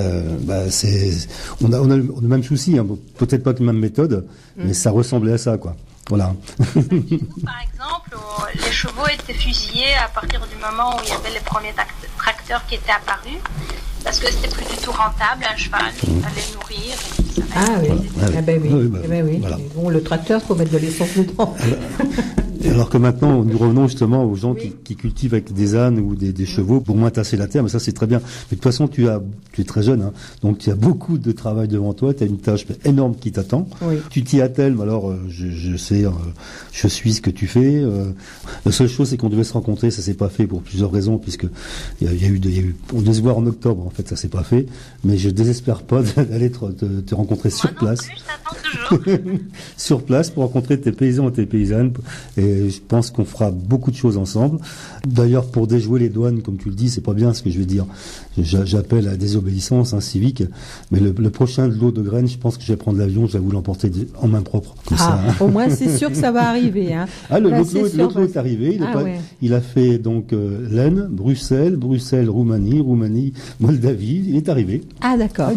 On a le même souci, hein. Peut-être pas avec la même méthode, mais ça ressemblait à ça, quoi. Voilà. Par exemple, les chevaux étaient fusillés à partir du moment où il y avait les premiers tracteurs qui étaient apparus, parce que c'était plus du tout rentable, un cheval, il fallait nourrir. Et ça oui. Voilà. Bon, le tracteur, il faut mettre de l'essence dedans. Alors que maintenant, nous revenons justement aux gens qui cultivent avec des ânes ou des chevaux pour moins tasser la terre, mais ça c'est très bien. Mais de toute façon, tu es très jeune, hein, donc tu as beaucoup de travail devant toi, tu as une tâche énorme qui t'attend. Oui. Tu t'y attelles, mais alors je sais, je suis ce que tu fais. La seule chose, c'est qu'on devait se rencontrer, ça s'est pas fait pour plusieurs raisons, puisque il y a eu, on devait se voir en octobre, en fait, ça s'est pas fait. Mais je désespère pas d'aller te rencontrer sur place. Plus, j'attends toujours. Sur place pour rencontrer tes paysans et tes paysannes. Et je pense qu'on fera beaucoup de choses ensemble. D'ailleurs, pour déjouer les douanes, comme tu le dis, c'est pas bien ce que je vais dire. J'appelle à la désobéissance civique. Mais le prochain lot de graines, je pense que je vais prendre l'avion, je vais vous l'emporter en main propre. Comme ça, hein. Au moins, c'est sûr que ça va arriver. Hein. L'autre lot est arrivé. Il a fait donc l'Aisne, Bruxelles, Roumanie, Moldavie. Il est arrivé. Ah, d'accord.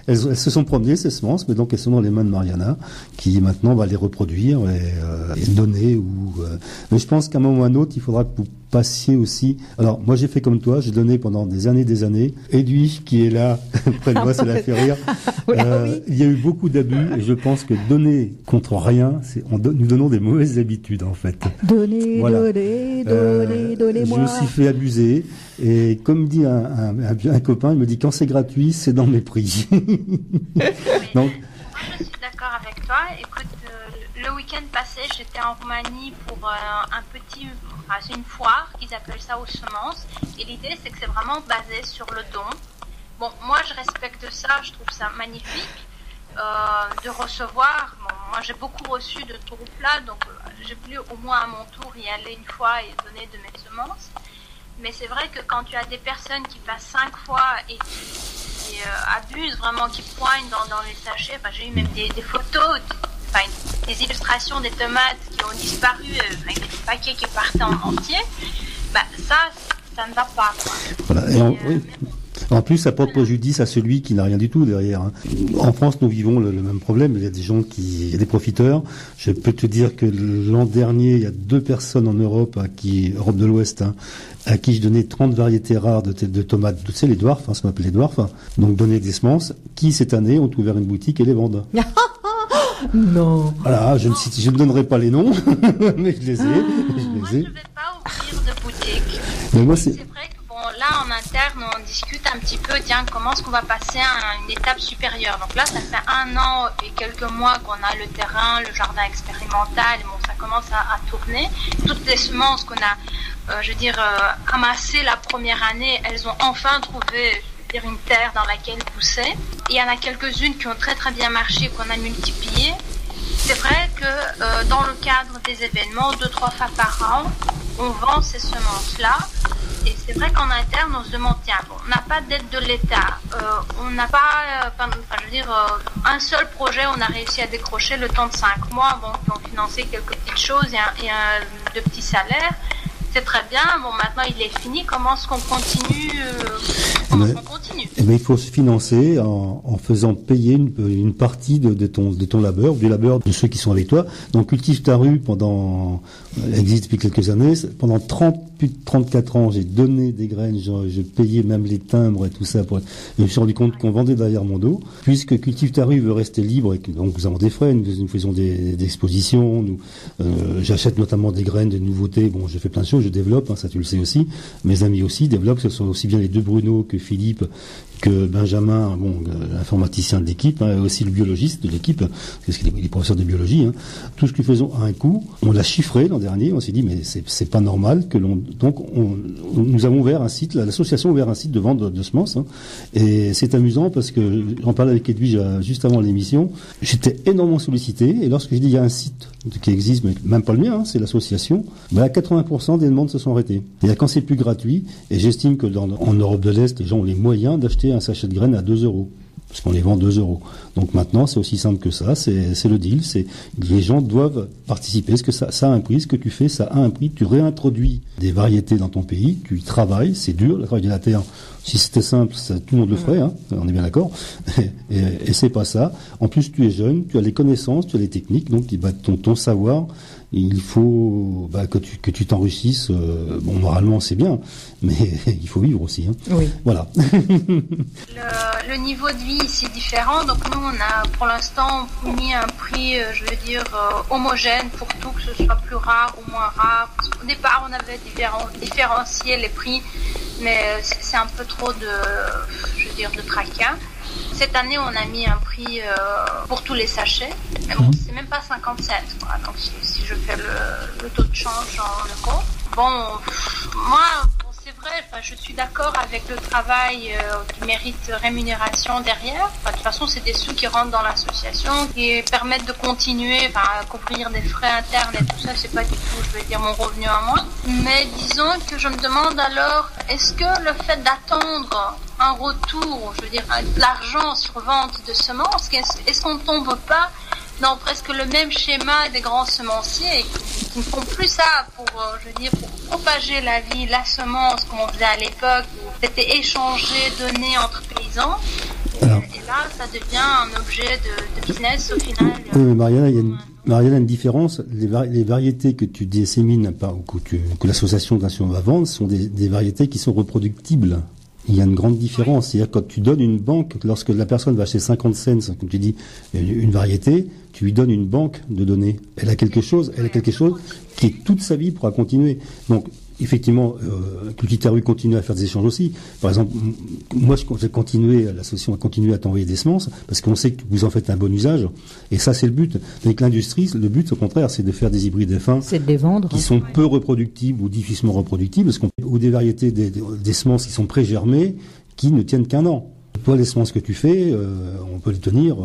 Elles se sont promenées, ces semences, mais donc elles sont dans les mains de Mariana, qui maintenant va les reproduire et donner. Mais je pense qu'à un moment ou à un autre, il faudra que vous passiez aussi. Alors, moi, j'ai fait comme toi, j'ai donné pendant des années. Edwige, qui est là, près de moi, ça l'a fait rire. Il y a eu beaucoup d'abus, et je pense que donner contre rien, nous donnons des mauvaises habitudes, en fait. Donnez-moi. Je me suis fait abuser, et comme dit un copain, il me dit, quand c'est gratuit, c'est dans mes prix. Donc, je suis d'accord avec toi. Écoute, le week-end passé, j'étais en Roumanie pour c'est une foire, ils appellent ça aux semences. Et l'idée, c'est que c'est vraiment basé sur le don. Bon, moi, je respecte ça, je trouve ça magnifique. De recevoir, moi j'ai beaucoup reçu de troupes là, donc j'ai voulu au moins à mon tour y aller une fois et donner de mes semences. Mais c'est vrai que quand tu as des personnes qui passent 5 fois et qui abusent vraiment, qui poignent dans les sachets, j'ai eu même des photos, des illustrations des tomates qui ont disparu, avec des paquets qui partaient en entier, ça ne va pas, quoi. Voilà. En plus, ça porte préjudice à celui qui n'a rien du tout derrière. Hein. En France, nous vivons le même problème. Il y a des gens il y a des profiteurs. Je peux te dire que l'an dernier, il y a 2 personnes en Europe, Europe de l'Ouest, à qui je donnais 30 variétés rares de tomates, tu sais, les dwarfs, ça m'appelle les dwarfs, donc donner des semences, qui cette année ont ouvert une boutique et les vendent. Non. Voilà, je ne donnerai pas les noms, mais je les ai. Moi, je ne vais pas ouvrir de boutique. Mais moi, c'est vrai que là, en interne, on discute un petit peu, comment est-ce qu'on va passer à une étape supérieure. Donc là, ça fait 1 an et quelques mois qu'on a le terrain, le jardin expérimental, et ça commence à tourner. Toutes les semences qu'on a, amassées la première année, elles ont enfin trouvé une terre dans laquelle pousser. Et il y en a quelques-unes qui ont très très bien marché, qu'on a multipliées. C'est vrai que dans le cadre des événements, 2-3 fois par an, on vend ces semences-là. Et c'est vrai qu'en interne, on se demande, on n'a pas d'aide de l'État, on n'a pas, un seul projet, on a réussi à décrocher le temps de 5 mois, qui ont financé quelques petites choses et de petits salaires. C'est très bien, maintenant il est fini, comment est-ce qu'on continue il faut se financer en faisant payer une partie de ton labeur, du labeur de ceux qui sont avec toi. Donc Cultive ta rue, elle existe depuis quelques années, pendant plus de 34 ans, j'ai donné des graines, je payais même les timbres et tout ça. Je me suis rendu compte qu'on vendait derrière mon dos. Puisque Cultive ta rue veut rester libre, et que, donc nous avons des frais, nous faisons des expositions, j'achète notamment des graines, des nouveautés, je fais plein de choses, je développe, ça tu le sais aussi, mes amis aussi développent, ce sont aussi bien les 2 Bruno que Philippe, que Benjamin, l'informaticien de l'équipe, et aussi le biologiste de l'équipe, parce qu'il est professeur de biologie. Tout ce que nous faisons à un coup, on l'a chiffré l'an dernier, on s'est dit mais c'est pas normal que nous avons ouvert un site, l'association a ouvert un site de vente de semences, et c'est amusant parce que j'en parlais avec Edwige juste avant l'émission, j'étais énormément sollicité, et lorsque je dis il y a un site qui existe, mais même pas le mien, c'est l'association, 80% des demandes se sont arrêtées. Et quand c'est plus gratuit, et j'estime que en Europe de l'Est, les gens ont les moyens d'acheter un sachet de graines à 2 €. Parce qu'on les vend 2 €. Donc maintenant, c'est aussi simple que ça, c'est le deal, les gens doivent participer, parce que ça a un prix, ce que tu fais, ça a un prix, tu réintroduis des variétés dans ton pays, tu y travailles, c'est dur, le travail de la terre, si c'était simple, tout le monde le ferait, on est bien d'accord, et c'est pas ça. En plus, tu es jeune, tu as les connaissances, tu as les techniques, donc ton savoir, il faut que tu t'enrichisses, moralement c'est bien, mais il faut vivre aussi. Oui. Voilà. Le niveau de vie ici est différent, donc nous on a pour l'instant mis un prix, homogène pour tout, que ce soit plus rare ou moins rare. Au départ on avait différencié les prix, mais c'est un peu trop de tracas. Cette année, on a mis un prix pour tous les sachets, mais c'est même pas 50 cents, quoi. Donc si je fais le taux de change en euros, moi, c'est vrai, je suis d'accord avec le travail qui mérite rémunération derrière. De toute façon, c'est des sous qui rentrent dans l'association, qui permettent de continuer à couvrir des frais internes et tout ça. C'est pas du tout, mon revenu à moi. Mais disons que je me demande alors, est-ce que le fait d'attendre un retour, de l'argent sur vente de semences, est-ce qu'on ne tombe pas dans presque le même schéma des grands semenciers qui ne font plus ça pour propager la vie, la semence, comme on faisait à l'époque, où c'était échangé, donné entre paysans. Et là, ça devient un objet de business au final. Oui, mais Mariana, il y a une différence. Les variétés que tu dissémines, que l'association va vendre, sont des variétés qui sont reproductibles. Il y a une grande différence. C'est-à-dire quand tu donnes une banque, lorsque la personne va acheter 50 cents, comme tu dis, une variété, tu lui donnes une banque de données. Elle a quelque chose qui est toute sa vie pourra continuer. Donc, effectivement, Cultive ta rue continue à faire des échanges aussi. Par exemple, moi, l'association a continué à t'envoyer des semences, parce qu'on sait que vous en faites un bon usage. Et ça, c'est le but. Avec l'industrie, le but, au contraire, c'est de faire des hybrides F1. C'est de les vendre. Qui sont peu reproductibles ou difficilement reproductibles, ou des variétés, des semences qui sont pré-germées, qui ne tiennent qu'1 an. toi, les semences que tu fais, on peut les tenir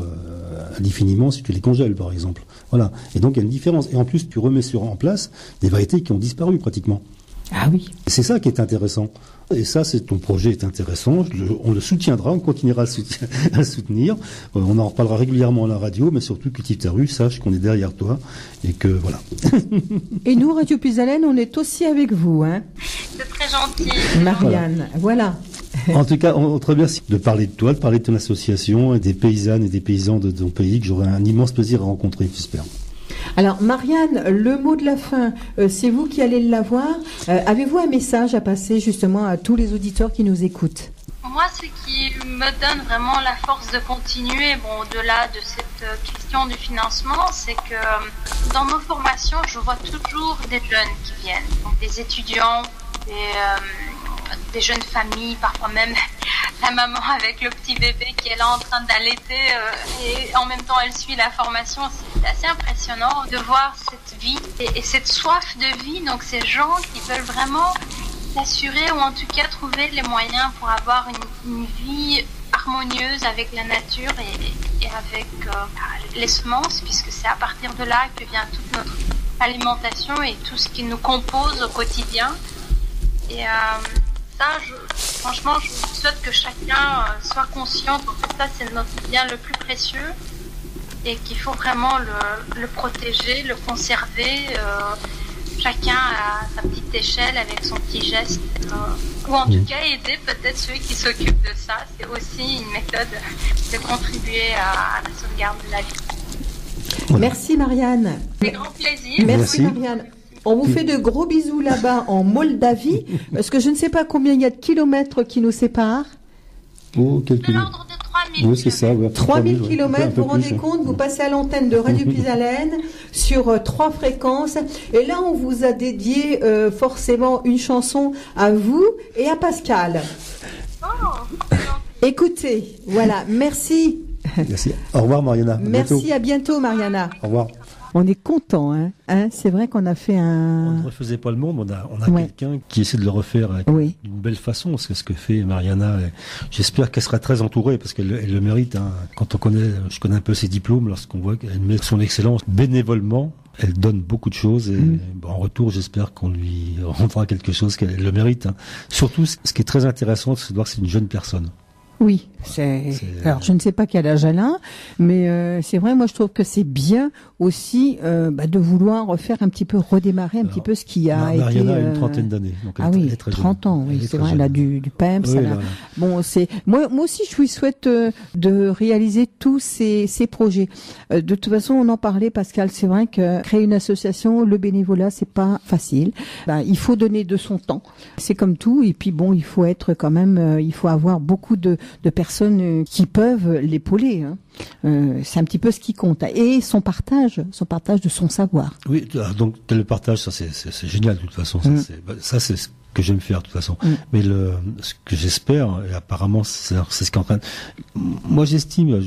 indéfiniment si tu les congèles, par exemple. Voilà. Et donc, il y a une différence. Et en plus, tu remets en place des variétés qui ont disparu pratiquement. Ah oui. Et c'est ça qui est intéressant. Et ça, ton projet est intéressant. On le soutiendra, on continuera à le soutenir. On en reparlera régulièrement à la radio, mais surtout, Cultive ta rue, sache qu'on est derrière toi et que voilà. Et nous, Radio Puisalène, on est aussi avec vous, hein. C'est très gentil. Marianne, voilà. En tout cas, on te remercie de parler de toi, de parler de ton association et des paysannes et des paysans de ton pays que j'aurai un immense plaisir à rencontrer, j'espère. Alors, Marianne, le mot de la fin, c'est vous qui allez l'avoir. Avez-vous un message à passer justement à tous les auditeurs qui nous écoutent? Moi, ce qui me donne vraiment la force de continuer, au-delà de cette question du financement, c'est que dans nos formations, je vois toujours des jeunes qui viennent, donc des étudiants, des jeunes familles, parfois même la maman avec le petit bébé qui est là en train d'allaiter et en même temps elle suit la formation. C'est assez impressionnant de voir cette vie et cette soif de vie, donc ces gens qui veulent vraiment s'assurer ou en tout cas trouver les moyens pour avoir une vie harmonieuse avec la nature et avec les semences, puisque c'est à partir de là que vient toute notre alimentation et tout ce qui nous compose au quotidien. Et franchement, je souhaite que chacun soit conscient que ça, c'est notre bien le plus précieux et qu'il faut vraiment le protéger, le conserver, chacun à sa petite échelle avec son petit geste, ou en tout cas aider peut-être ceux qui s'occupent de ça. C'est aussi une méthode de contribuer à la sauvegarde de la vie. Voilà. Merci Marianne. Avec grand plaisir. Merci Marianne. On vous fait de gros bisous là-bas en Moldavie, parce que je ne sais pas combien il y a de kilomètres qui nous séparent. Oh, quel De l'ordre de 3000. Oui, c'est ça. Ouais, 3000 ouais, kilomètres, un peu vous vous rendez plus, compte, vous passez à l'antenne de Radio Puisalène sur 3 fréquences. Et là, on vous a dédié forcément une chanson à vous et à Pascal. Oh, Écoutez, voilà, merci. Merci. Au revoir, Mariana. À Merci, bientôt. à bientôt, Mariana. Au revoir. On est content, hein, c'est vrai qu'on a fait On ne un... refaisait pas le monde, on a Ouais. quelqu'un qui essaie de le refaire avec Oui. d'une belle façon, c'est ce que fait Mariana. Et j'espère qu'elle sera très entourée, parce qu'elle le mérite. Hein. Quand je connais un peu ses diplômes, lorsqu'on voit qu'elle met son excellence bénévolement, elle donne beaucoup de choses et en retour, j'espère qu'on lui rendra quelque chose qu'elle le mérite. Hein. Surtout, ce qui est très intéressant, c'est de voir que c'est une jeune personne. Oui, alors je ne sais pas quel âge elle a, mais c'est vrai, moi je trouve que c'est bien aussi de vouloir faire un petit peu redémarrer un petit peu ce qui a été... Mariana a une trentaine d'années. Donc elle est très 30 jeune. ans, oui, Elle est c'est très vrai, jeune. elle a du PEMS. Oui, elle a- voilà. Bon, moi aussi je lui souhaite de réaliser tous ces projets. De toute façon, on en parlait, Pascal, c'est vrai que créer une association, le bénévolat, c'est pas facile. Il faut donner de son temps. C'est comme tout, et puis bon, il faut être quand même, il faut avoir beaucoup de personnes qui peuvent l'épauler. Hein. C'est un petit peu ce qui compte. Et son partage de son savoir. Oui, donc le partage, ça c'est génial de toute façon. Ça c'est ce que j'aime faire de toute façon. Mais ce que j'espère, et apparemment c'est ce qui est en train. Moi j'estime,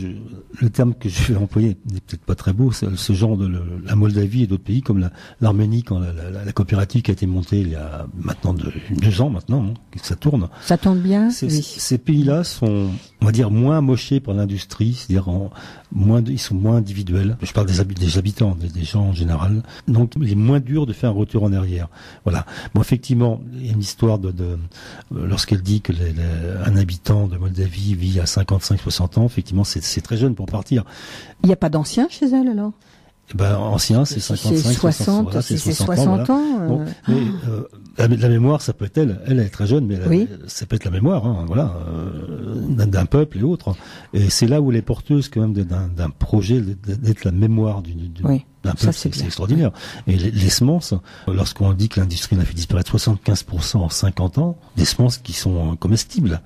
le terme que je vais employer n'est peut-être pas très beau, c'est ce genre de la Moldavie et d'autres pays comme l'Arménie, quand la coopérative qui a été montée il y a maintenant 2 ans maintenant, hein, que ça tourne. Ça tourne bien. Oui. Ces pays-là sont, on va dire, moins amochés par l'industrie, c'est-à-dire ils sont moins individuels. Je parle des habitants, des gens en général. Donc, il est moins dur de faire un retour en arrière. Voilà. Bon, effectivement, il y a une histoire lorsqu'elle dit que un habitant de Moldavie vit à 55-60 ans, effectivement, c'est très jeune pour partir. Il n'y a pas d'anciens chez elle alors? Ancien, c'est 55, 60, voilà, c'est 60 ans. Bon, mais, la mémoire, ça peut être elle est très jeune, mais ça peut être la mémoire, hein, voilà, d'un peuple et autres. Et c'est là où elle est porteuse quand même d'un projet, d'être la mémoire d'un peuple, c'est extraordinaire. Et les semences, lorsqu'on dit que l'industrie en a fait disparaître 75% en 50 ans, des semences qui sont comestibles.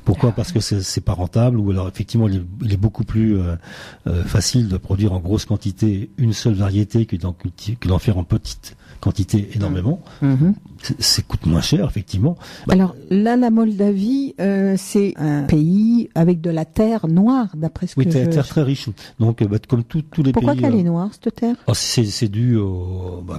Pourquoi? Parce que c'est pas rentable, ou alors effectivement il est beaucoup plus facile de produire en grosse quantité une seule variété que d'en faire en petite quantité énormément. Ça coûte moins cher, effectivement. Alors là, la Moldavie, c'est un pays avec de la terre noire, d'après ce que terre très riche. Donc, comme tous les pays. Pourquoi qu'elle est noire, cette terre? C'est dû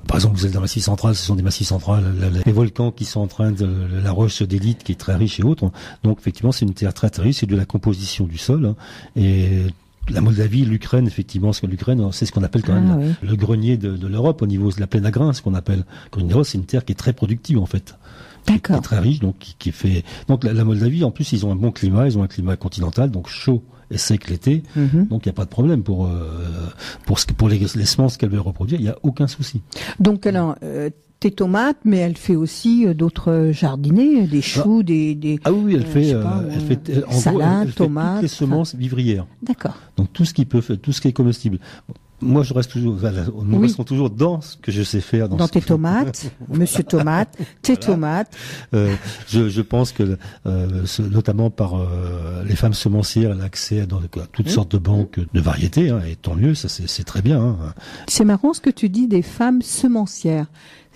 par exemple, vous êtes dans le Massif central, ce sont des massifs centrales, les volcans qui sont en train de, la roche d'élite qui est très riche et autres. Donc effectivement, c'est une terre très très riche, c'est de la composition du sol, hein, et la Moldavie, l'Ukraine, effectivement, parce que l'Ukraine, c'est ce qu'on appelle quand même le grenier de l'Europe au niveau de la plaine à grains, ce qu'on appelle. C'est une terre qui est très productive en fait. D'accord. Qui est très riche, donc qui fait. Donc la Moldavie, en plus, ils ont un bon climat, ils ont un climat continental, donc chaud et sec l'été, donc il n'y a pas de problème pour les semences qu'elle veut reproduire, il n'y a aucun souci. Donc alors. Tes tomates, mais elle fait aussi d'autres jardinets, des choux, des. Ah oui, elle fait salade, tomates, toutes les semences vivrières. D'accord. Donc tout ce qui est comestible. Moi, je reste toujours, nous restons toujours dans ce que je sais faire. Dans tes tomates, Monsieur Tomate, tes tomates. Je pense que, notamment par les femmes semencières, elle a accès à toutes sortes de banques de variétés, hein, et tant mieux, ça c'est très bien. Hein. C'est marrant ce que tu dis des femmes semencières.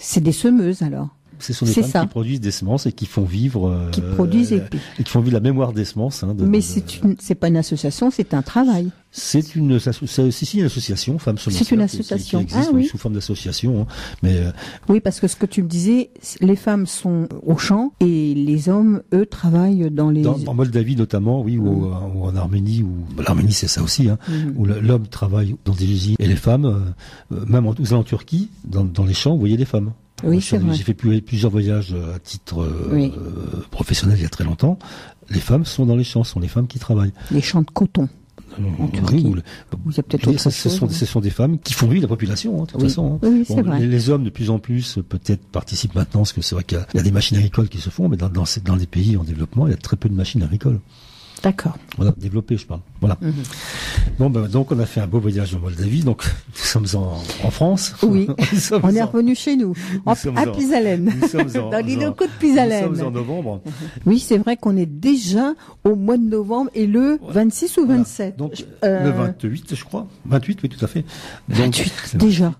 C'est des semeuses alors. Ce sont des femmes qui produisent des semences et qui font vivre. Qui produisent et qui font vivre la mémoire des semences. Hein, mais c'est pas une association, c'est un travail. C'est une association, femmes semencières. C'est une association. Qui existe sous forme d'association. Hein, mais oui, parce que ce que tu me disais, les femmes sont au champ et les hommes, eux, travaillent dans les. En Moldavie notamment, oui, ou en Arménie, l'Arménie c'est ça aussi, hein, où l'homme travaille dans des usines et les femmes, même en Turquie, dans les champs, vous voyez les femmes. Oui, c'est vrai. J'ai fait plusieurs voyages à titre professionnel il y a très longtemps. Les femmes sont dans les champs, ce sont les femmes qui travaillent. Les champs de coton. En Turquie. Il y a peut-être autre chose. Ce sont des femmes qui font vivre la population, hein, de toute façon. Hein. Oui, c'est vrai. Les hommes, de plus en plus, peut-être participent maintenant, parce que c'est vrai qu'il y a des machines agricoles qui se font, mais dans les pays en développement, il y a très peu de machines agricoles. D'accord. Voilà, développé, je parle. Voilà. Bon, donc on a fait un beau voyage en Moldavie. Donc nous sommes en France. Oui. On est revenu chez nous, à Pisalène. Dans les locaux de Pisalène. Nous sommes en novembre. Oui, c'est vrai qu'on est déjà au mois de novembre et le 26 ou 27. Voilà. Donc le 28, je crois. 28, oui, tout à fait. Donc, 28 déjà.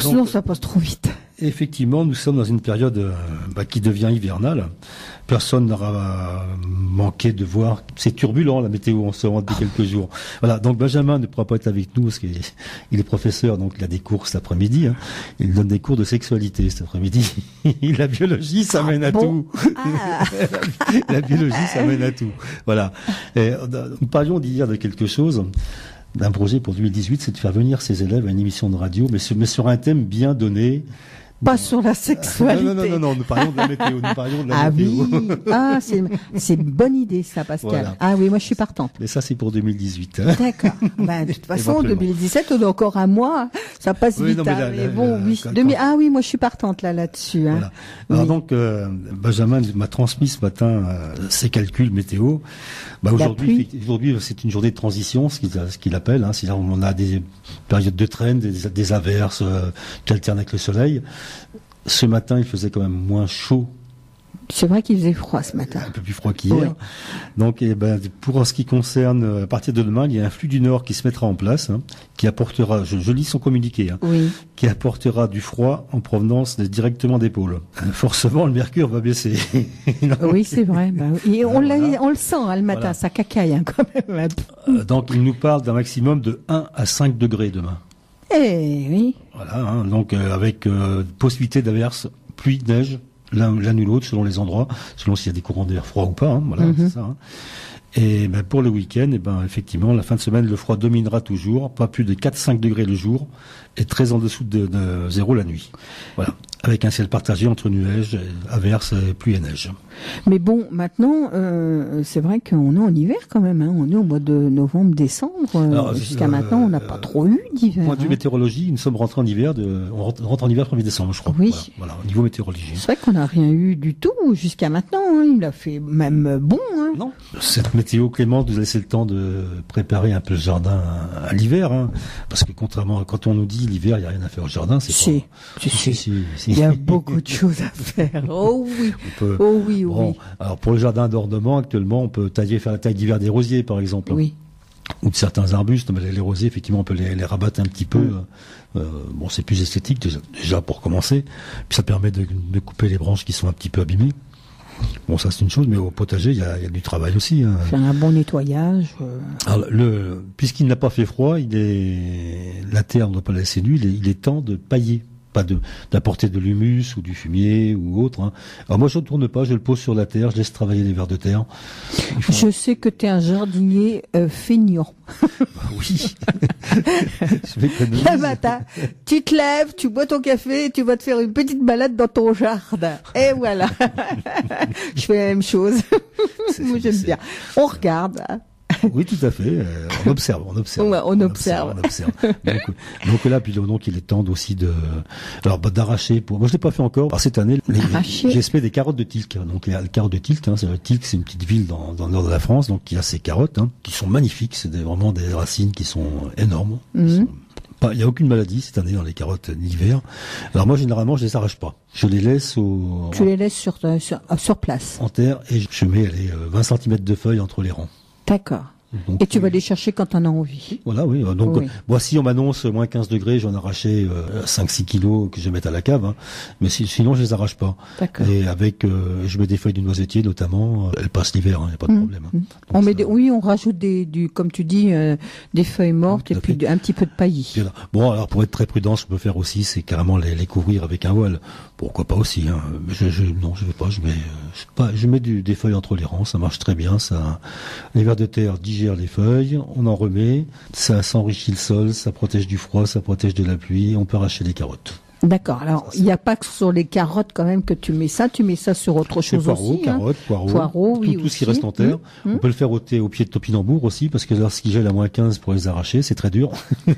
Sinon ça passe trop vite. Effectivement, nous sommes dans une période qui devient hivernale. Personne n'aura manqué de voir. C'est turbulent la météo en ce moment depuis quelques jours. Voilà. Donc Benjamin ne pourra pas être avec nous parce qu'il est professeur, donc il a des cours cet après-midi. Hein. Il donne des cours de sexualité cet après-midi. La biologie, ça mène à tout. La biologie, ça mène à tout. Voilà. Et, nous parlions d'hier de quelque chose. D'un projet pour 2018, c'est de faire venir ses élèves à une émission de radio, mais sur un thème bien donné. Pas sur la sexualité. Non, nous parlions de la météo. Oui. C'est une bonne idée, ça, Pascal. Voilà. Ah oui, moi, je suis partante. Mais ça, c'est pour 2018. Hein. D'accord. De toute façon, 2017, on a encore un mois. Ça passe vite. Mais bon, oui. Ah oui, moi, je suis partante, là-dessus. Hein. Voilà. Alors donc, Benjamin m'a transmis ce matin ses calculs météo. Aujourd'hui, c'est une journée de transition, ce qu'il appelle. Hein. C'est-à-dire, on a des périodes de traîne, des averses qui alternent avec le soleil. Ce matin, il faisait quand même moins chaud. C'est vrai qu'il faisait froid ce matin. Un peu plus froid qu'hier. Oui. Donc, pour ce qui concerne, à partir de demain, il y a un flux du nord qui se mettra en place, hein, qui apportera, je lis son communiqué, hein, qui apportera du froid en provenance directement des pôles. Forcément, le mercure va baisser. Oui, c'est vrai. Et on le sent, hein, le matin, ça cacaille, hein, quand même. Donc, il nous parle d'un maximum de 1 à 5 degrés demain. Eh oui. Voilà, hein, donc avec possibilité d'averses, pluie, neige, l'un ou l'autre selon les endroits, selon s'il y a des courants d'air froid ou pas. Hein, voilà, c'est ça. Hein. Et pour le week-end, effectivement, la fin de semaine, le froid dominera toujours, pas plus de 4-5 degrés le jour et très en dessous de 0 la nuit. Voilà, avec un ciel partagé entre nuages, averses, pluie et neige. Mais bon, maintenant, c'est vrai qu'on est en hiver quand même. Hein. On est au mois de novembre, décembre. Jusqu'à maintenant, on n'a pas trop eu d'hiver. Point de vue météorologie, nous sommes rentrés en hiver. On rentre en hiver le 1er décembre, je crois. Oui. Voilà, au niveau météorologie. C'est vrai qu'on n'a rien eu du tout jusqu'à maintenant. Hein. Il a fait même bon. Hein. Non. Cette météo clémente nous a laissé le temps de préparer un peu le jardin à l'hiver. Hein. Parce que contrairement, quand on nous dit l'hiver, il n'y a rien à faire au jardin, c'est Si. Il y a beaucoup de choses à faire. Oh oui. Oui. Alors pour le jardin d'ornement, actuellement, on peut faire la taille d'hiver des rosiers, par exemple. Oui. Ou de certains arbustes, mais les rosiers, effectivement, on peut les rabattre un petit peu. C'est plus esthétique déjà pour commencer. Puis ça permet de couper les branches qui sont un petit peu abîmées. Bon, ça c'est une chose, mais au potager, il y a du travail aussi. Hein. Faire un bon nettoyage. Alors, puisqu'il n'a pas fait froid, la terre, on ne doit pas la laisser nue, il est temps de pailler. Pas d'apporter de l'humus ou du fumier ou autre. Hein. Alors moi je ne tourne pas, je le pose sur la terre, je laisse travailler les vers de terre. Je sais que tu es un jardinier feignant. Oui. Je m'économise. Le matin, tu te lèves, tu bois ton café et tu vas te faire une petite balade dans ton jardin. Et voilà. Je fais la même chose. Moi j'aime bien. On regarde. Oui, tout à fait. On observe. Ouais, on observe. Donc là, puis donc il est temps aussi d'arracher. Moi, je l'ai pas fait encore. Alors cette année, j'ai semé des carottes de Tilk. Donc les carottes de Tilk, Tilk, c'est une petite ville dans le nord de la France, donc il y a ces carottes qui sont magnifiques. C'est vraiment des racines qui sont énormes. Il n'y a aucune maladie cette année dans les carottes d'hiver. Alors moi, généralement, je les arrache pas. Je les laisse Tu les laisses sur place. En terre et je mets 20 cm de feuilles entre les rangs. D'accord. Donc, et tu vas les chercher quand on a envie. Voilà, oui. Donc, moi, si on m'annonce moins 15 degrés, j'en arraché 5-6 kilos que je vais mettre à la cave. Hein. Mais sinon, je les arrache pas. D'accord. Et avec, je mets des feuilles de noisetier, notamment. Elles passent l'hiver, il n'y a pas de problème. Hein. On met on rajoute comme tu dis, des feuilles mortes et puis un petit peu de paillis. Bon, alors pour être très prudent, ce que je peux faire aussi, c'est carrément les couvrir avec un voile. Pourquoi pas aussi. Hein. Non, je vais pas. Je mets des feuilles entre les rangs. Ça marche très bien. Les vers de terre digèrent les feuilles. On en remet. Ça enrichit le sol. Ça protège du froid. Ça protège de la pluie. On peut arracher les carottes. D'accord. Alors, il n'y a pas que sur les carottes quand même que tu mets ça. Tu mets ça sur autre chose aussi. Carottes, poireaux, tout ce qui reste en terre. On peut le faire au pied de topinambour aussi, parce que lorsqu'il gèle à moins 15 pour les arracher, c'est très dur.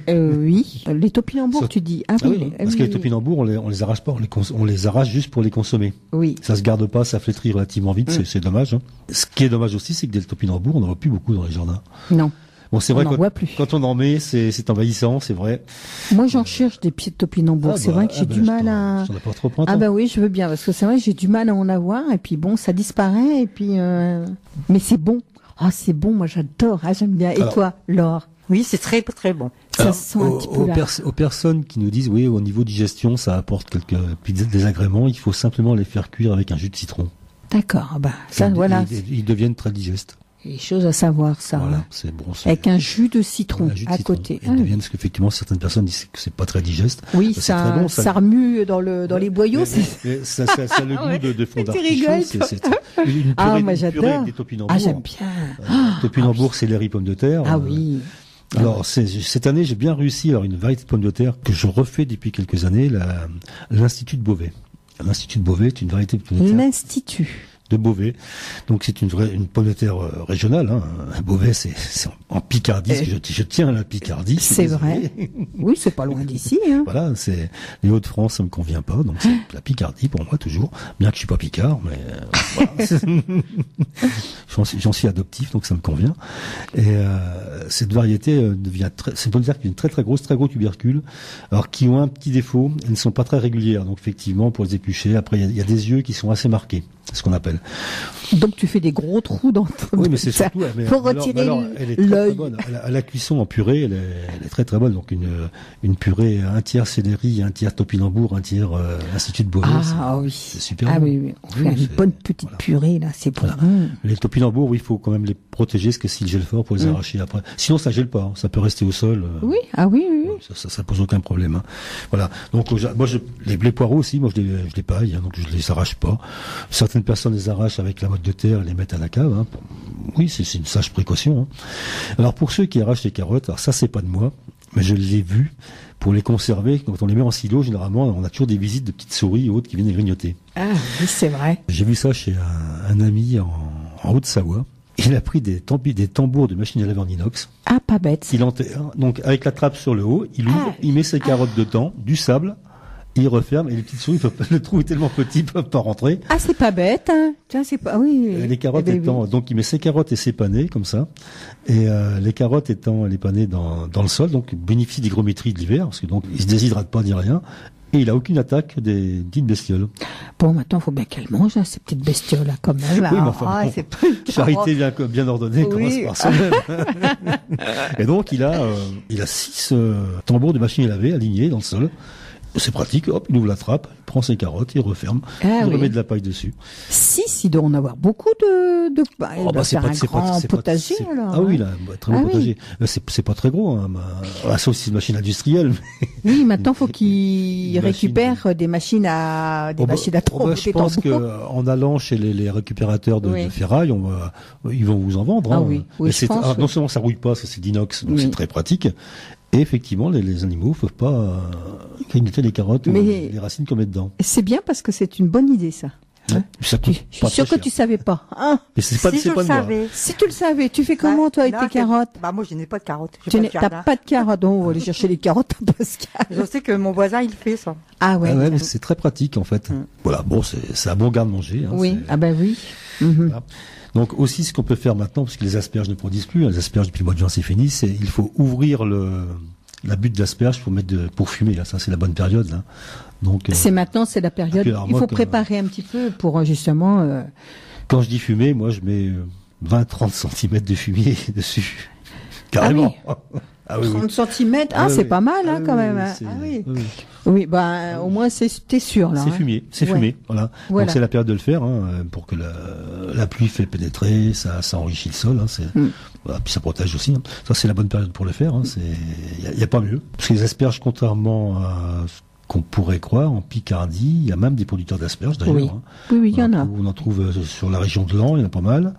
Oui. Les topinambours, tu dis. Ah oui. Parce que les topinambours, on les arrache pas. On les arrache juste pour les consommer. Oui. Ça se garde pas, ça flétrit relativement vite. C'est dommage. Hein. Ce qui est dommage aussi, c'est que des topinambours, on n'en voit plus beaucoup dans les jardins. Non. Bon, c'est vrai quand on en met, c'est envahissant, c'est vrai. Moi, j'en cherche des pieds de topinambour. C'est vrai que j'ai du mal à. J'en apporte au printemps. Ah bah oui, je veux bien parce que c'est vrai que j'ai du mal à en avoir et puis bon, ça disparaît et puis. Mais c'est bon. Ah, c'est bon. Moi, j'adore. Ah, j'aime bien. Et toi, Laure? Oui, c'est très très bon. Ça sent un petit peu aux personnes qui nous disent, oui, au niveau digestion, ça apporte quelques petits désagréments. Il faut simplement les faire cuire avec un jus de citron. D'accord. Bah ça, voilà. Ils deviennent très digestes. Les choses à savoir, ça. Voilà, c'est bon. Avec un jus de citron à côté. Ils deviennent, parce qu'effectivement, certaines personnes disent que c'est pas très digeste. Oui, ça, très bon, ça remue dans les boyaux. Ça a le goût de fond d'artichaut. Moi j'adore. Avec des topinambours. Ah, j'aime bien. Topinambour, céleri, pommes de terre. Ah oui. Alors, cette année, j'ai bien réussi. Alors, une variété de pommes de terre que je refais depuis quelques années, l'Institut de Beauvais. L'Institut de Beauvais est une variété de pommes de terre. L'Institut de Beauvais. Donc c'est une pomme de terre régionale. Hein. Beauvais, c'est en Picardie. Je tiens à la Picardie. C'est vrai. Oui, c'est pas loin d'ici. Hein. Voilà, c'est les Hauts-de-France, ça me convient pas. Donc c'est la Picardie pour moi toujours. Bien que je suis pas picard, mais voilà. J'en suis adoptif, donc ça me convient. Et cette variété c'est une pomme de terre qui a une très gros tubercule. Alors qui ont un petit défaut, elles ne sont pas très régulières. Donc effectivement, pour les éplucher, après il y a des yeux qui sont assez marqués. C'est ce qu'on appelle. Donc tu fais des gros trous dans ton. Oui, mais c'est surtout pour retirer elle est très bonne. À la cuisson en purée, elle est très bonne. Donc une purée, un tiers céleri, un tiers topinambour, un tiers Institut de Beauvais. Oui. C'est super. Ah bon. oui. On fait une bonne petite purée là, c'est bon. Voilà. Les topinambours, oui, il faut quand même les protéger, parce que s'ils gèlent fort, pour les arracher après. Sinon, ça gèle pas. Ça peut rester au sol. Oui. Ah oui. Ça pose aucun problème. Hein. Voilà. Donc moi, les poireaux aussi, moi je les paille, hein, donc je les arrache pas. Certaines personnes les arrachent avec la motte de terre et les mettent à la cave. Hein. Oui, c'est une sage précaution. Hein. Alors pour ceux qui arrachent les carottes, alors ça c'est pas de moi, mais je l'ai vu. Pour les conserver, quand on les met en silo, généralement, on a toujours des visites de petites souris et autres qui viennent les grignoter. Ah oui, c'est vrai. J'ai vu ça chez un ami en Haute-Savoie. Il a pris des tambours de machine à laver en inox. Ah, pas bête. Il enterre. Donc avec la trappe sur le haut, il ouvre, il met ses carottes dedans, du sable. Il referme et les petites souris, le trou est tellement petit, ils peuvent pas rentrer. Ah, c'est pas bête, hein. Tiens, c'est pas, oui. Les carottes étant, donc il met ses carottes et ses panais, comme ça. Et, les carottes étant les panais dans le sol, donc bénéficie d'hygrométrie de l'hiver, parce que donc, il se déshydrate pas ni rien. Et il a aucune attaque des petites bestioles. Bon, maintenant, faut bien qu'elle mange, hein, ces petites bestioles, là, quand même. Oui, mais enfin, c'est pas charité bien ordonnée commence par soi-même. Et donc, il a 6 tambours de machine à laver alignés dans le sol. C'est pratique, hop, il ouvre la trappe, il prend ses carottes, il referme, il remet de la paille dessus. Si, il doit en avoir beaucoup de il doit faire un grand potager, alors. Ah oui, là, très bon potager. C'est pas très gros, hein. Ça aussi, c'est une machine industrielle. Oui, maintenant, faut qu'il récupère des machines à trop. Je pense que, en allant chez les récupérateurs de ferraille, ils vont vous en vendre, hein. Non seulement ça rouille pas, ça c'est d'inox, donc c'est très pratique. Et effectivement, les animaux ne peuvent pas grignoter les carottes ou les racines qu'on met dedans. C'est bien parce que c'est une bonne idée, ça. Hein, ça coûte je suis sûre que tu savais pas. Hein, mais si tu le savais, tu fais comment toi avec tes carottes? Moi je n'ai pas de carottes. T'as pas de carottes, donc on va aller chercher les carottes à Pascal. Je sais que mon voisin il fait ça. Ah ouais. Mais c'est très pratique en fait. Voilà, bon, c'est un bon garde-manger. Hein, oui, oui. Voilà. Donc aussi ce qu'on peut faire maintenant, parce que les asperges ne produisent plus, les asperges depuis le mois de juin c'est fini, il faut ouvrir la butte d'asperges pour fumer. Là, ça c'est la bonne période. Là. Donc c'est maintenant, c'est la période. Il faut préparer un petit peu pour justement. Quand je dis fumer, moi je mets 20-30 cm de fumier dessus, carrément. Ah oui. 30 cm, c'est pas mal quand même. Oui, au moins t'es sûr là. C'est fumé, voilà. Donc c'est la période de le faire, pour que la pluie fait pénétrer, ça enrichit le sol, voilà, puis ça protège aussi. Hein. Ça c'est la bonne période pour le faire. Il y a pas mieux. Parce que les asperges, contrairement à ce qu'on pourrait croire, en Picardie, il y a même des producteurs d'asperges d'ailleurs. Oui, il y en a. On en trouve sur la région de Laon, il y en a pas mal.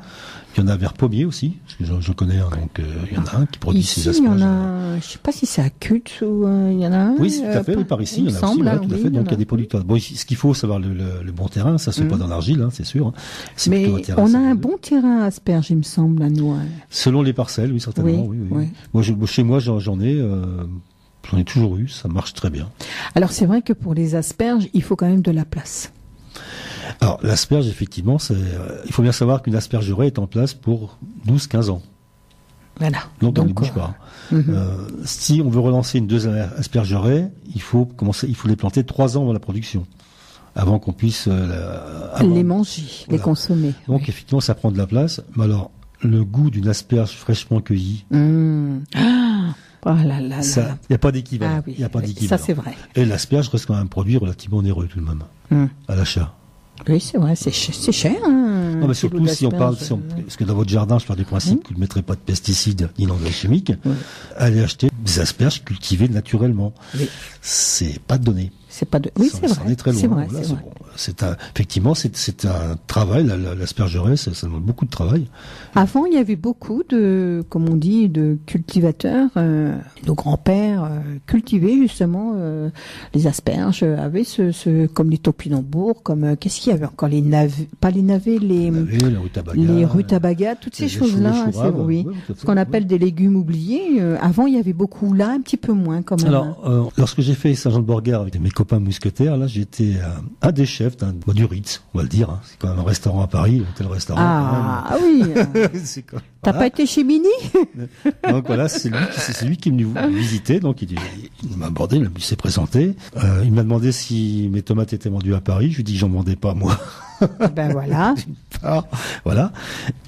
Il y en a vers Pommier aussi, parce que je connais un, donc il y en a un qui produit ces asperges. Il y en a, je sais pas si c'est à Cute ou il y en a un. Oui, tout à fait, par ici, il y en a aussi, tout à fait. Donc il y a des producteurs. Bon, ce qu'il faut, c'est avoir le bon terrain, ça se fait pas dans l'argile, c'est sûr. Mais on a un bon terrain à asperges, il me semble, à nous. Selon les parcelles, oui, certainement, oui. Moi, chez moi, j'en ai toujours eu, ça marche très bien. Alors c'est vrai que pour les asperges, il faut quand même de la place. Alors, l'asperge, effectivement, il faut bien savoir qu'une aspergerie est en place pour 12-15 ans. Voilà. Donc on ne bouge pas. Si on veut relancer une deuxième aspergerie, il faut les planter 3 ans avant la production, avant qu'on puisse les manger, les consommer. Donc effectivement, ça prend de la place. Mais alors, le goût d'une asperge fraîchement cueillie. Oh là là. Il n'y a pas d'équivalent. Ah oui, ça c'est vrai. Et l'asperge reste quand même un produit relativement onéreux tout de même à l'achat. Oui, c'est vrai, c'est cher. Non, mais surtout si on parle, parce que dans votre jardin, je pars du principe que vous ne mettrez pas de pesticides ni d'engrais chimiques, allez acheter des asperges cultivées naturellement. Oui. C'est pas donné. C'est pas de. Oui, c'est vrai. On est très loin. C'est vrai. Voilà, c'est bon. Effectivement, c'est un travail. L'aspergerie, ça demande beaucoup de travail. Avant, il y avait beaucoup de, comme on dit, de cultivateurs. Nos grands-pères cultivaient justement les asperges. Avaient comme les topinambours, comme qu'est-ce qu'il y avait encore, les navets, pas les navets, les rutabagas, toutes ces choses-là. Oui, ce qu'on appelle des légumes oubliés. Avant, il y avait beaucoup. Là, un petit peu moins quand même. Alors, lorsque j'ai fait Saint-Jean-de-Borgard avec mes copains mousquetaires, là, j'étais un des chefs du Ritz, on va le dire. Hein. C'est quand même un restaurant à Paris, un tel restaurant. Ah oui. T'as pas été chez Mini? Donc voilà, c'est lui qui est venu visiter. Donc il m'a abordé, il s'est présenté. Il m'a demandé si mes tomates étaient vendues à Paris. Je lui ai dit que j'en vendais pas moi. Ben voilà. Voilà.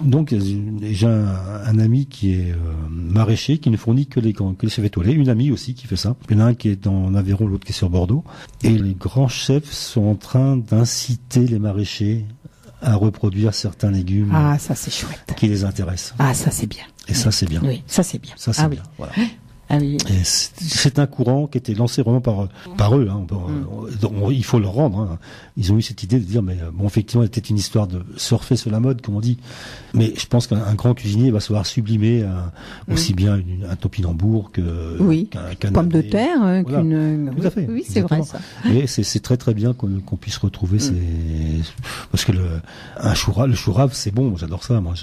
Donc j'ai un ami qui est maraîcher, qui ne fournit que les chefs étoilés. Une amie aussi qui fait ça. Il y en a un qui est en Aveyron, l'autre qui est sur Bordeaux. Et les grands chefs sont en train d'inciter les maraîchers à reproduire certains légumes. Ah, ça c'est chouette. Qui les intéressent. Ah, ça c'est bien. Et ça c'est bien. Oui, ça c'est bien. Ça c'est bien. Oui. Voilà. Ah oui. Et c'est un courant qui était lancé vraiment par eux. Hein. Il faut leur rendre. Hein. Ils ont eu cette idée de dire, mais bon, effectivement, c'était une histoire de surfer sur la mode, comme on dit. Mais je pense qu'un grand cuisinier va savoir sublimer aussi bien un topinambour qu'un pomme de terre, voilà. Tout à fait. Oui, c'est vrai ça. Et c'est très très bien qu'on puisse retrouver parce que le chou rave, c'est bon. J'adore ça, moi.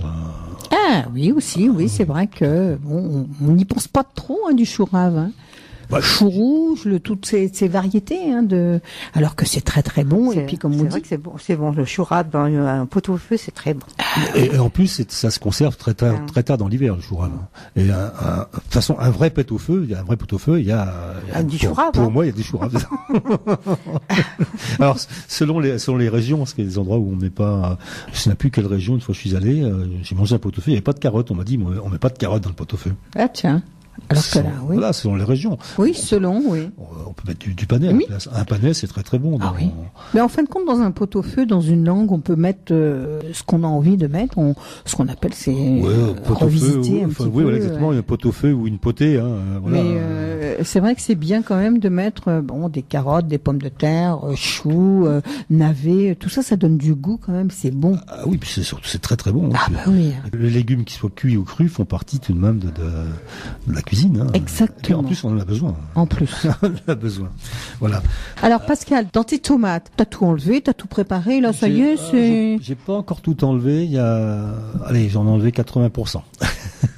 Ah oui aussi, oui, c'est vrai que bon, on n'y pense pas trop du chou rave. Hein. Chou rouge, toutes ces variétés, alors que c'est très très bon. Et puis comme on dit, c'est vrai que c'est bon. Le chou rave dans un pot-au-feu, c'est très bon. Et en plus, ça se conserve très tard dans l'hiver, le chou rave. Et de toute façon, un vrai pot-au-feu, il y a du chou rave. Pour moi, il y a des choux raves. Alors, selon les régions, parce qu'il y a des endroits où on met pas, je ne sais plus quelle région. Une fois, je suis allé, j'ai mangé un pot-au-feu, il n'y avait pas de carottes. On m'a dit, on met pas de carottes dans le pot-au-feu. Ah tiens. Alors que là, oui. Voilà, selon les régions. Oui, selon, oui. On peut mettre du panais à Oui. la place. Un panais, c'est très très bon. Ah oui. Mais en fin de compte, dans un pot-au-feu, dans une langue, on peut mettre ce qu'on a envie de mettre. Ce qu'on appelle, c'est revisiter un petit peu. Oui, voilà, exactement. Un pot-au-feu ou une potée. Hein, voilà. Mais c'est vrai que c'est bien quand même de mettre des carottes, des pommes de terre, choux, navets. Tout ça, ça donne du goût quand même. C'est bon. Ah oui, puis c'est très très bon. Ah bah oui. Les légumes qui soient cuits ou crus font partie tout de même de la cuisine. Hein. Exactement. Et en plus, on en a besoin. En plus. On en a besoin. Voilà. Alors Pascal, dans tes tomates, t'as tout enlevé, t'as tout préparé, là ça y est, c'est... J'ai pas encore tout enlevé, j'en ai enlevé 80%.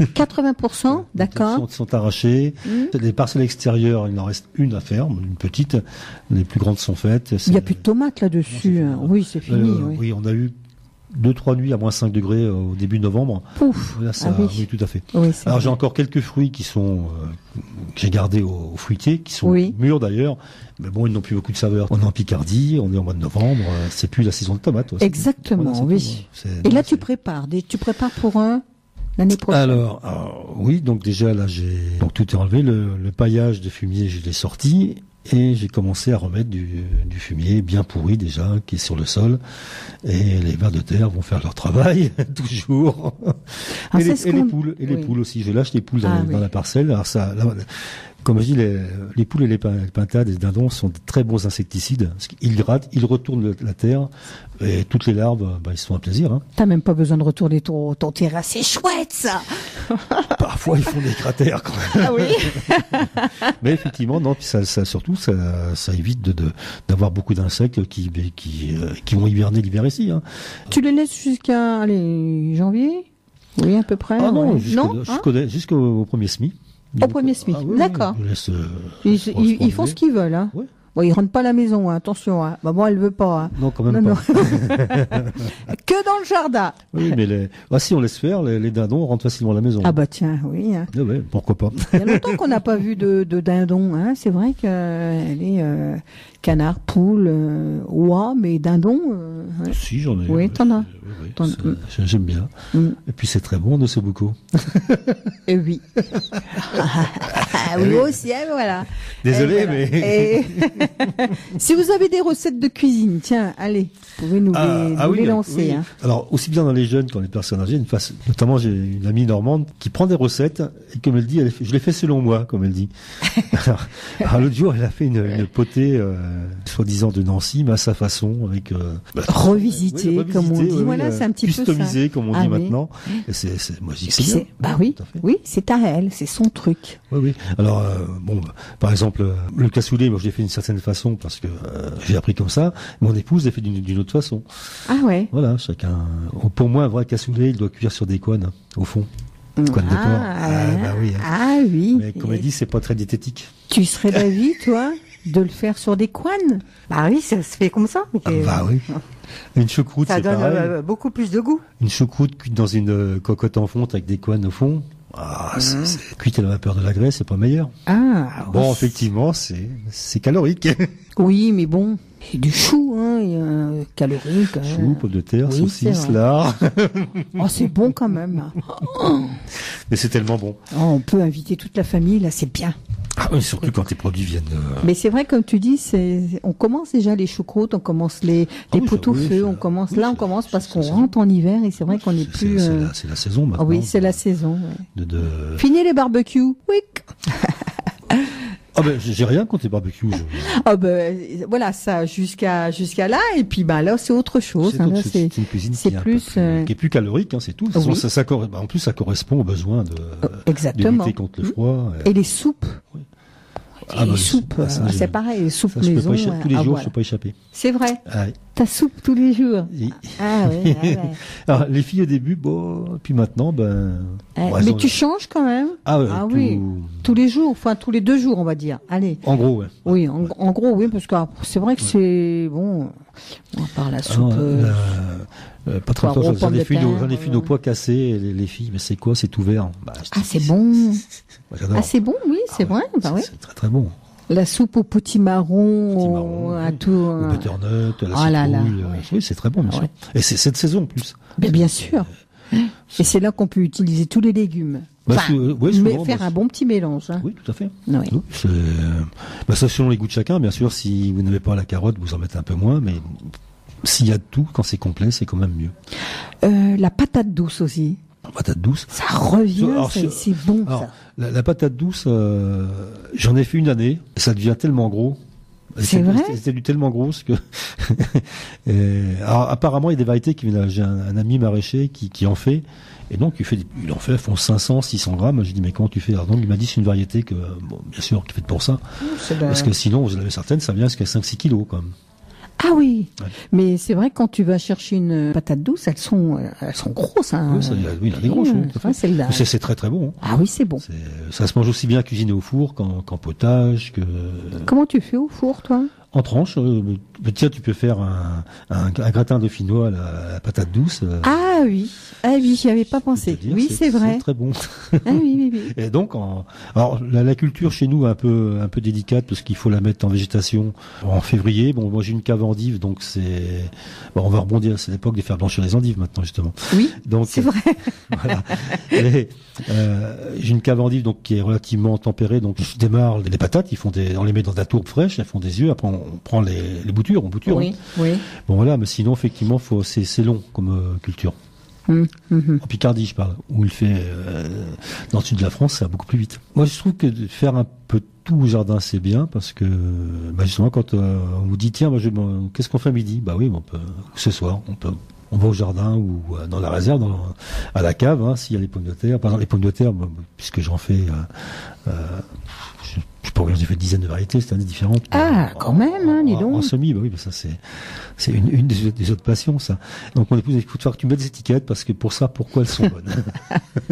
80%, d'accord. Sont arrachés. Les parcelles extérieures, il en reste une à faire, une petite. Les plus grandes sont faites. Il n'y a plus de tomates là-dessus. Oui, c'est fini. Oui, on a eu 2-3 nuits à moins 5 degrés au début novembre. Pouf. Là, oui, tout à fait. Oui, alors j'ai encore quelques fruits qui sont que j'ai gardés au fruitier, qui sont mûrs d'ailleurs, mais bon, ils n'ont plus beaucoup de saveur. On est en Picardie, on est au mois de novembre, c'est plus la saison de tomates. Exactement, oui. Et là, tu prépares pour l'année prochaine. Alors, oui, donc déjà là, donc tout est enlevé, le paillage de fumier, je l'ai sorti. Et j'ai commencé à remettre du fumier bien pourri déjà, qui est sur le sol. Et les vers de terre vont faire leur travail, toujours. Et les poules aussi. Je lâche les poules dans la parcelle. Alors ça, là, comme je dis, les poules et les pintades et les dindons sont de très bons insecticides. Parce qu'ils grattent, ils retournent la terre. Et toutes les larves, ils se font un plaisir. Hein. T'as même pas besoin de retourner ton terrain. C'est chouette, ça! Parfois, ils font des cratères, quand même. Ah oui? Mais effectivement, non, puis surtout, ça évite d'avoir beaucoup d'insectes qui vont hiberner l'hiver ici, hein. Tu les laisses jusqu'à, janvier? Oui, à peu près. Ah non, ouais. jusqu'au premier semis. Au premier semis. D'accord. Ils font ce qu'ils veulent, hein. Oui. Bon, ils rentrent pas à la maison, hein, attention, hein. Maman, elle veut pas, hein. Non, quand même pas. Que dans le jardin. Oui, mais si on laisse faire, les dindons rentrent facilement à la maison. Ah bah tiens, oui. Hein. Ouais, pourquoi pas. Il y a longtemps qu'on n'a pas vu de dindon, hein. C'est vrai qu'elle est canard, poule, oie, mais dindon. Si, j'en ai. Oui, t'en as. Oui, j'aime bien. Et puis c'est très bon, de beaucoup. Et oui. Oui, aussi, voilà. Désolé, mais. Si vous avez des recettes de cuisine, tiens, allez, vous pouvez nous les lancer. Oui. Hein. Alors, aussi bien dans les jeunes qu'en les personnes âgées, notamment j'ai une amie normande qui prend des recettes et comme elle dit, je les fais selon moi, comme elle dit. Alors l'autre jour, elle a fait une potée, soi-disant de Nancy, mais à sa façon, avec revisité, comme on dit. Voilà, c'est un petit peu ça. Customisé, comme on dit maintenant. Et moi, je dis que c'est bien. Bah oui, c'est à elle, c'est son truc. Oui. Alors, par exemple, le cassoulet, moi, je l'ai fait d'une certaine façon parce que j'ai appris comme ça. Mon épouse l'a fait d'une autre façon. Ah ouais. Voilà, chacun. Pour moi, un vrai cassoulet, il doit cuire sur des couennes, au fond. Couenne de porc. Bah oui. Ah oui. Mais comme elle dit, c'est pas très diététique. Tu serais d'avis, toi, de le faire sur des couennes? Bah oui, ça se fait comme ça. Bah oui. Une choucroute, c'est pareil. Ça donne beaucoup plus de goût. Une choucroute cuite dans une cocotte en fonte avec des couennes au fond. C'est cuite à la vapeur de la graisse, c'est pas meilleur. Bon, effectivement, c'est calorique. Oui, mais bon, c'est du chou, hein, calorique. Chou, pommes de terre, saucisses, lard. Oh, c'est bon quand même. Mais c'est tellement bon. Oh, on peut inviter toute la famille, là, c'est bien. Ah oui, surtout quand les produits viennent. Mais c'est vrai, comme tu dis, on commence déjà les choucroutes, on commence les pot-au-feu, on commence parce qu'on rentre en hiver et c'est vrai qu'on est plus. C'est la saison maintenant. Ah oui, c'est la saison. Ouais. Fini les barbecues. Oui. Ah ben j'ai rien contre les barbecues. Ah ben voilà, ça jusqu'à là et puis là c'est autre chose. C'est une cuisine qui est plus calorique, hein, c'est tout. Oui. En plus ça correspond aux besoins de lutter contre le froid. Et les soupes. Oui. Les soupes, c'est pareil, les soupes maison. Tous les jours, je ne peux pas échapper. C'est vrai. Ah, oui. Ta soupe tous les jours. Oui. Ah oui. Alors les filles au début, puis maintenant, mais tu changes quand même. Oui. Tous les jours, enfin tous les 2 jours, on va dire. Allez. En gros, ouais. Oui, en gros, oui, parce que c'est vrai que c'est bon. On parle la soupe. Pas trop longtemps, j'en ai fait nos pois cassés, les filles, mais c'est quoi, c'est tout vert. C'est bon. J'adore. C'est bon, oui, c'est vrai. C'est très très bon. La soupe au potimarron, à tout. Au butternut, la citrouille. Oui, c'est très bon, bien sûr. Et c'est cette saison en plus. Mais bien sûr. Et c'est là qu'on peut utiliser tous les légumes. Oui, mais souvent, faire un bon petit mélange. Hein. Oui, tout à fait. Oui. Oui, ça selon les goûts de chacun. Bien sûr, si vous n'avez pas la carotte, vous en mettez un peu moins, mais s'il y a de tout, quand c'est complet, c'est quand même mieux. La patate douce aussi. La patate douce. Ça revient, Alors, c'est bon alors, ça. La patate douce, j'en ai fait une année, et ça devient tellement gros. C'est vrai. C'était tellement grosse que. Alors, apparemment, il y a des variétés qui viennent. J'ai un ami maraîcher qui en fait, et donc ils font 500, 600 grammes. J'ai dit mais comment tu fais? Alors donc il m'a dit c'est une variété que, bon, bien sûr, qui est faite pour ça, parce que sinon vous en avez certaines, ça vient jusqu'à 5-6 kilos quand même. Ah oui, Ouais. mais c'est vrai que quand tu vas chercher une patate douce, elles sont grosses. Hein. Oui, il y a des gros choses. tout à fait. Ouais, celle-là. Mais c'est très très bon. Hein. Ah oui, c'est bon. Ça se mange aussi bien cuisiné au four qu'en potage, que Comment tu fais au four, toi? en tranche. Tiens, tu peux faire un gratin dauphinois à la patate douce. Ah oui, j'y avais pas pensé. Je veux dire, Oui, c'est vrai. C'est très bon. Ah oui. Et donc, alors la culture chez nous est un peu délicate parce qu'il faut la mettre en végétation en février. Bon, moi j'ai une cave endive, donc on va rebondir. C'est l'époque de faire blanchir les endives maintenant justement. Oui, Donc c'est vrai. voilà. Et, j'ai une cave endive donc qui est relativement tempérée. Donc je démarre les patates, on les met dans de la tourbe fraîche, elles font des yeux. Après on prend les boutures, on bouture. Oui, Hein. oui. Bon voilà, mais sinon effectivement c'est long comme culture. En Picardie, je parle, où il fait dans le sud de la France, ça va beaucoup plus vite. Moi, je trouve que de faire un peu tout au jardin, c'est bien parce que justement, quand on vous dit tiens, qu'est-ce qu'on fait à midi? Bah oui, on peut ce soir, on va au jardin ou dans la réserve, à la cave, hein, s'il y a les pommes de terre. Par exemple, les pommes de terre, puisque j'en fais, je sais pas, j'ai fait une dizaine de variétés cette année différentes. Ah, quand même, hein, dis donc. En semis, bah oui, ça c'est une des autres passions, ça. Donc mon épouse, il faut que tu mettes des étiquettes parce que pourquoi elles sont bonnes.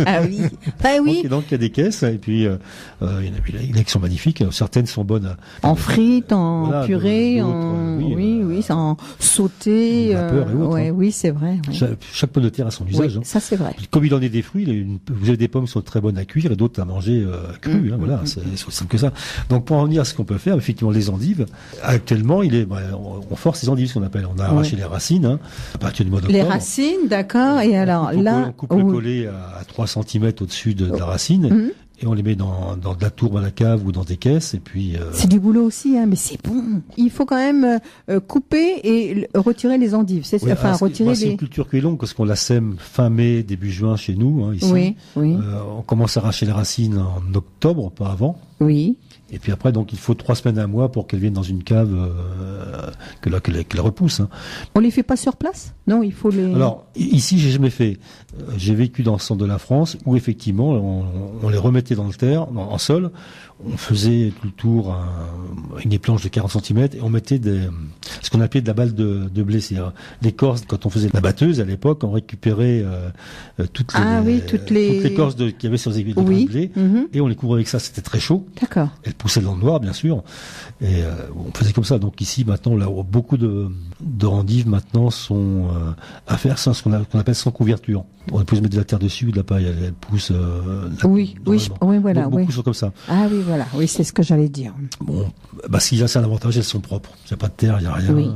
Ah oui, ah oui. Donc il y a des caisses et puis il y en a qui sont magnifiques. Certaines sont bonnes En frites, en voilà, purée, d'autres, oui, en sauté. vapeur et autres, ouais, hein. Oui, c'est vrai. Oui. Chaque pomme de terre a son usage. Oui, Hein. ça c'est vrai. Comme il en est des fruits, vous avez des pommes qui sont très bonnes à cuire et d'autres à manger crues. Hein, voilà, c'est aussi simple que ça. Donc pour en venir à ce qu'on peut faire, effectivement les endives. Actuellement, on force les endives, ce qu'on appelle. On a arraché les racines hein, à partir du mois d'octobre. Les racines, d'accord. Et alors là, on coupe le collet à 3 cm au-dessus de la racine. Et on les met dans de la tourbe à la cave ou dans des caisses et puis. C'est du boulot aussi, hein, mais c'est bon. Il faut quand même couper et retirer les endives. C'est retirer c'est une culture qui est longue parce qu'on la sème fin mai, début juin chez nous, hein, ici. Oui. On commence à arracher les racines en octobre, pas avant. Oui. Et puis après, donc il faut 3 semaines à un mois pour qu'elles viennent dans une cave qu'elle repousse. Hein. On les fait pas sur place? Non, il faut les. Alors ici, j'ai jamais fait. J'ai vécu dans le centre de la France où effectivement on les remettait dans le terre, en sol. On faisait tout le tour avec des planches de 40 cm et on mettait ce qu'on appelait de la balle de blé, c'est-à-dire l'écorce. Quand on faisait la batteuse à l'époque, on récupérait toutes l'écorce qu'il y avait sur les aiguilles de blé et on les couvrait avec ça. C'était très chaud. D'accord. Elle poussait dans le noir, bien sûr, et on faisait comme ça. Donc ici, maintenant, là, beaucoup de endives maintenant sont à faire sans ce qu'on appelle sans couverture. On peut se mettre de la terre dessus, de la paille, elle pousse. Voilà. Beaucoup sont comme ça. Ah oui, voilà. Oui, c'est ce que j'allais dire. Bon, s'il y a ça, l'avantage, elles sont propres. Il n'y a pas de terre, il n'y a rien. Oui.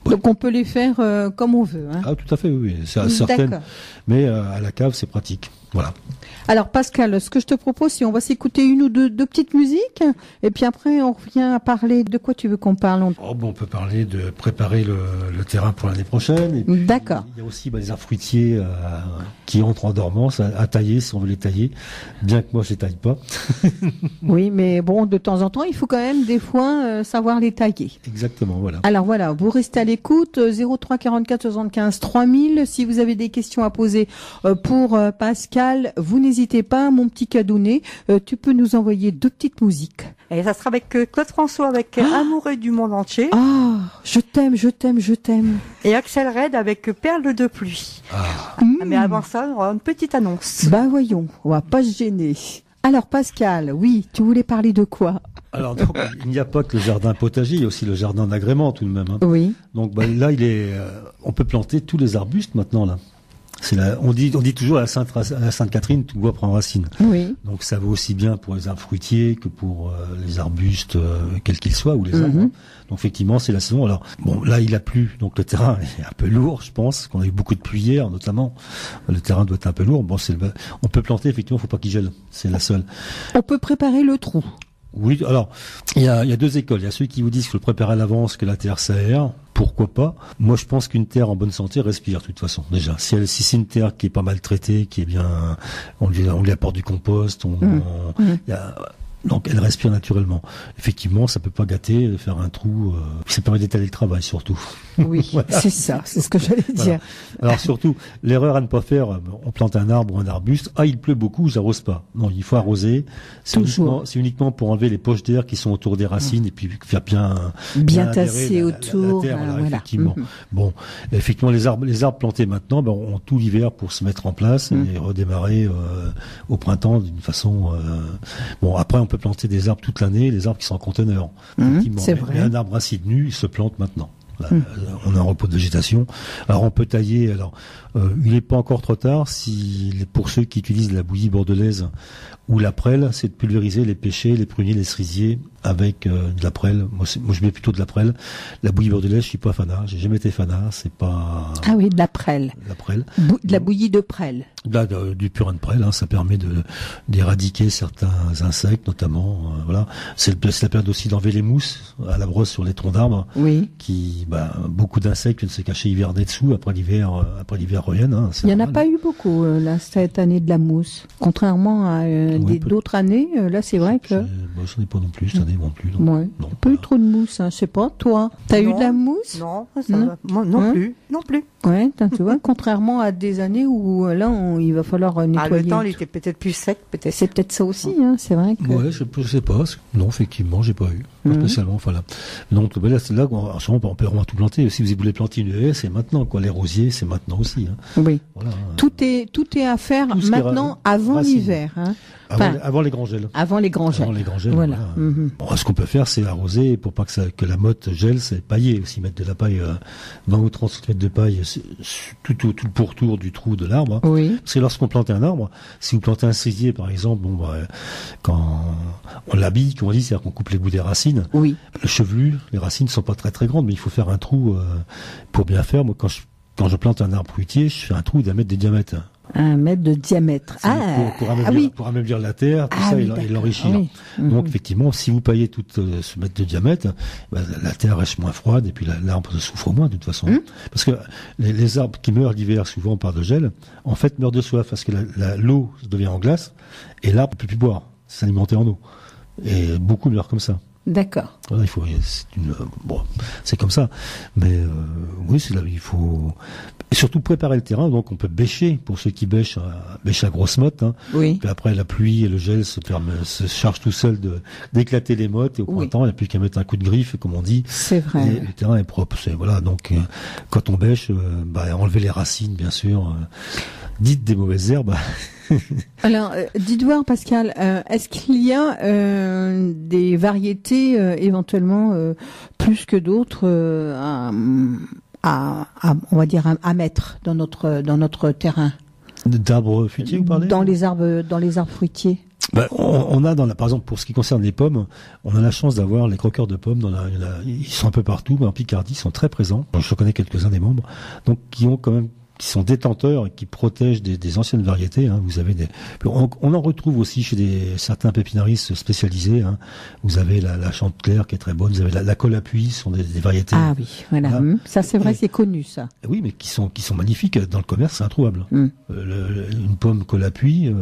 Donc on peut les faire comme on veut. Hein. Ah, tout à fait, oui. C'est certaines. Mais à la cave, c'est pratique. Voilà. Alors Pascal, ce que je te propose, c'est on va s'écouter une ou deux petites musiques, et puis après on revient à parler de quoi tu veux qu'on parle. On peut parler de préparer le terrain pour l'année prochaine. D'accord. Il y a aussi des arbres fruitiers qui entrent en dormance à tailler si on veut les tailler, bien que moi je les taille pas. Oui, mais bon, de temps en temps, il faut quand même des fois savoir les tailler. Exactement, voilà. Alors voilà, vous restez à l'écoute, 03 44 75 3000. Si vous avez des questions à poser pour Pascal, vous n'hésitez pas, mon petit cadounet, tu peux nous envoyer 2 petites musiques. Et ça sera avec Claude François avec Amoureux du monde entier. Ah, je t'aime. Et Axel Red avec Perles de pluie. Mais avant ça, on aura une petite annonce. Bah voyons, on va pas se gêner. Alors Pascal, oui, tu voulais parler de quoi? Alors donc, il n'y a pas que le jardin potager, il y a aussi le jardin d'agrément tout de même. Hein. Oui. Donc là, on peut planter tous les arbustes maintenant là. On dit toujours à la Sainte Catherine, tout bois prend racine. Oui. Donc ça vaut aussi bien pour les arbres fruitiers que pour les arbustes, quels qu'ils soient, ou les arbres. Donc effectivement, c'est la saison. Alors bon, là il a plu, donc le terrain est un peu lourd, je pense, qu'on a eu beaucoup de pluie hier, notamment. Le terrain doit être un peu lourd. Bon, on peut planter, effectivement, faut pas qu'il gèle. C'est la seule. On peut préparer le trou. Oui, alors il y a deux écoles. Il y a ceux qui vous disent qu'il faut le préparer à l'avance, que la terre s'aère. Pourquoi pas? Moi, je pense qu'une terre en bonne santé respire de toute façon. Déjà, si c'est une terre qui est pas mal traitée, qui est bien, on lui apporte du compost, donc elle respire naturellement. Effectivement, ça peut pas gâter de faire un trou. Ça permet d'étaler le travail surtout. Oui, voilà. C'est ça, c'est ce que j'allais dire. Alors surtout, l'erreur à ne pas faire, on plante un arbre ou un arbuste. Ah, il pleut beaucoup, j'arrose pas. Non, il faut arroser. C'est uniquement pour enlever les poches d'air qui sont autour des racines et puis faire bien tasser autour. La terre, voilà. Effectivement. Bon, effectivement, les arbres plantés maintenant, ont tout l'hiver pour se mettre en place et redémarrer au printemps d'une façon. Bon, après on peut planter des arbres toute l'année, les arbres qui sont en conteneur. C'est vrai. Mais un arbre racine nu, il se plante maintenant. Là, on a un repos de végétation. Alors on peut tailler. Alors il n'est pas encore trop tard. Pour ceux qui utilisent la bouillie bordelaise ou la prêle, c'est de pulvériser les pêchers, les pruniers, les cerisiers avec de la prêle. Moi je mets plutôt de la prêle. La bouillie bordelaise, je suis pas fanat. J'ai jamais été fanat. C'est pas. Ah oui, de la prêle. La prêle. De la bouillie de prêle. Du purin de prêle, ça permet d'éradiquer certains insectes, notamment. Voilà. C'est la période aussi d'enlever les mousses à la brosse sur les troncs d'arbres. Oui. Beaucoup d'insectes viennent se cacher hiverner dessous. Après l'hiver reviennent. Il n'y en a pas eu beaucoup là cette année de la mousse, contrairement à d'autres années. Là, c'est vrai que. J'en ai pas non plus cette année non plus. Ouais. Non, pas eu trop de mousse. Je sais pas. Toi, t'as eu de la mousse? Non, moi non plus. Ouais, tu vois, contrairement à des années où là, il va falloir nettoyer. Le temps, il était peut-être plus sec, peut-être. C'est peut-être ça aussi, c'est vrai que. Ouais, je sais pas. Non, effectivement, j'ai pas eu. Pas spécialement, voilà. Donc, là, en ce moment, on peut vraiment tout planter. Si vous voulez planter une haie, c'est maintenant, quoi. Les rosiers, c'est maintenant aussi, Oui. Voilà, tout est à faire maintenant, avant l'hiver, avant les grands gels. Avant les grands gels. Voilà. Bon, ce qu'on peut faire, c'est arroser pour pas que la motte gèle, c'est pailler aussi, mettre de la paille, 20 ou 30 cm de paille, tout le pourtour du trou de l'arbre. Oui. Parce que lorsqu'on plante un arbre, si vous plantez un cerisier, par exemple, quand on l'habille, comme on dit, c'est-à-dire qu'on coupe les bouts des racines. Oui. Le chevelu, les racines sont pas très très grandes, mais il faut faire un trou, pour bien faire. Moi, quand je plante un arbre fruitier, je fais un trou d'1 mètre de diamètre. 1 mètre de diamètre. Pour ameublir la terre, tout ça, et l'enrichir. Donc, effectivement, si vous paillez tout ce mètre de diamètre, la terre reste moins froide, et puis l'arbre souffre moins, de toute façon. Parce que les arbres qui meurent l'hiver, souvent par de gel, en fait, meurent de soif, parce que l'eau devient en glace, et l'arbre ne peut plus boire, s'alimenter en eau. Et beaucoup meurent comme ça. D'accord. Voilà, c'est comme ça. Mais oui, c'est là il faut et surtout préparer le terrain. Donc on peut bêcher pour ceux qui bêchent à grosse motte. Oui. Puis après la pluie et le gel se charge tout seul d'éclater les mottes. Et au printemps, il n'y a plus qu'à mettre un coup de griffe, comme on dit. C'est vrai. Et le terrain est propre. Voilà. Donc quand on bêche, enlever les racines, bien sûr. Dites des mauvaises herbes. Alors, dites voir, Pascal, est-ce qu'il y a des variétés éventuellement plus que d'autres on va dire à mettre dans notre terrain? D'arbres fruitiers, vous parlez? Dans les arbres fruitiers. On a par exemple, pour ce qui concerne les pommes, on a la chance d'avoir les croqueurs de pommes. Ils sont un peu partout, mais en Picardie, ils sont très présents. Je connais quelques-uns des membres, donc qui sont détenteurs et qui protègent des anciennes variétés. Vous avez on en retrouve aussi chez certains pépinaristes spécialisés. Vous avez la Chanteclair qui est très bonne. Vous avez la colle à puits, sont des variétés. Ah oui, voilà. Ça c'est vrai, c'est connu ça. Oui, mais qui sont magnifiques dans le commerce, c'est introuvable. Une pomme colle à puits,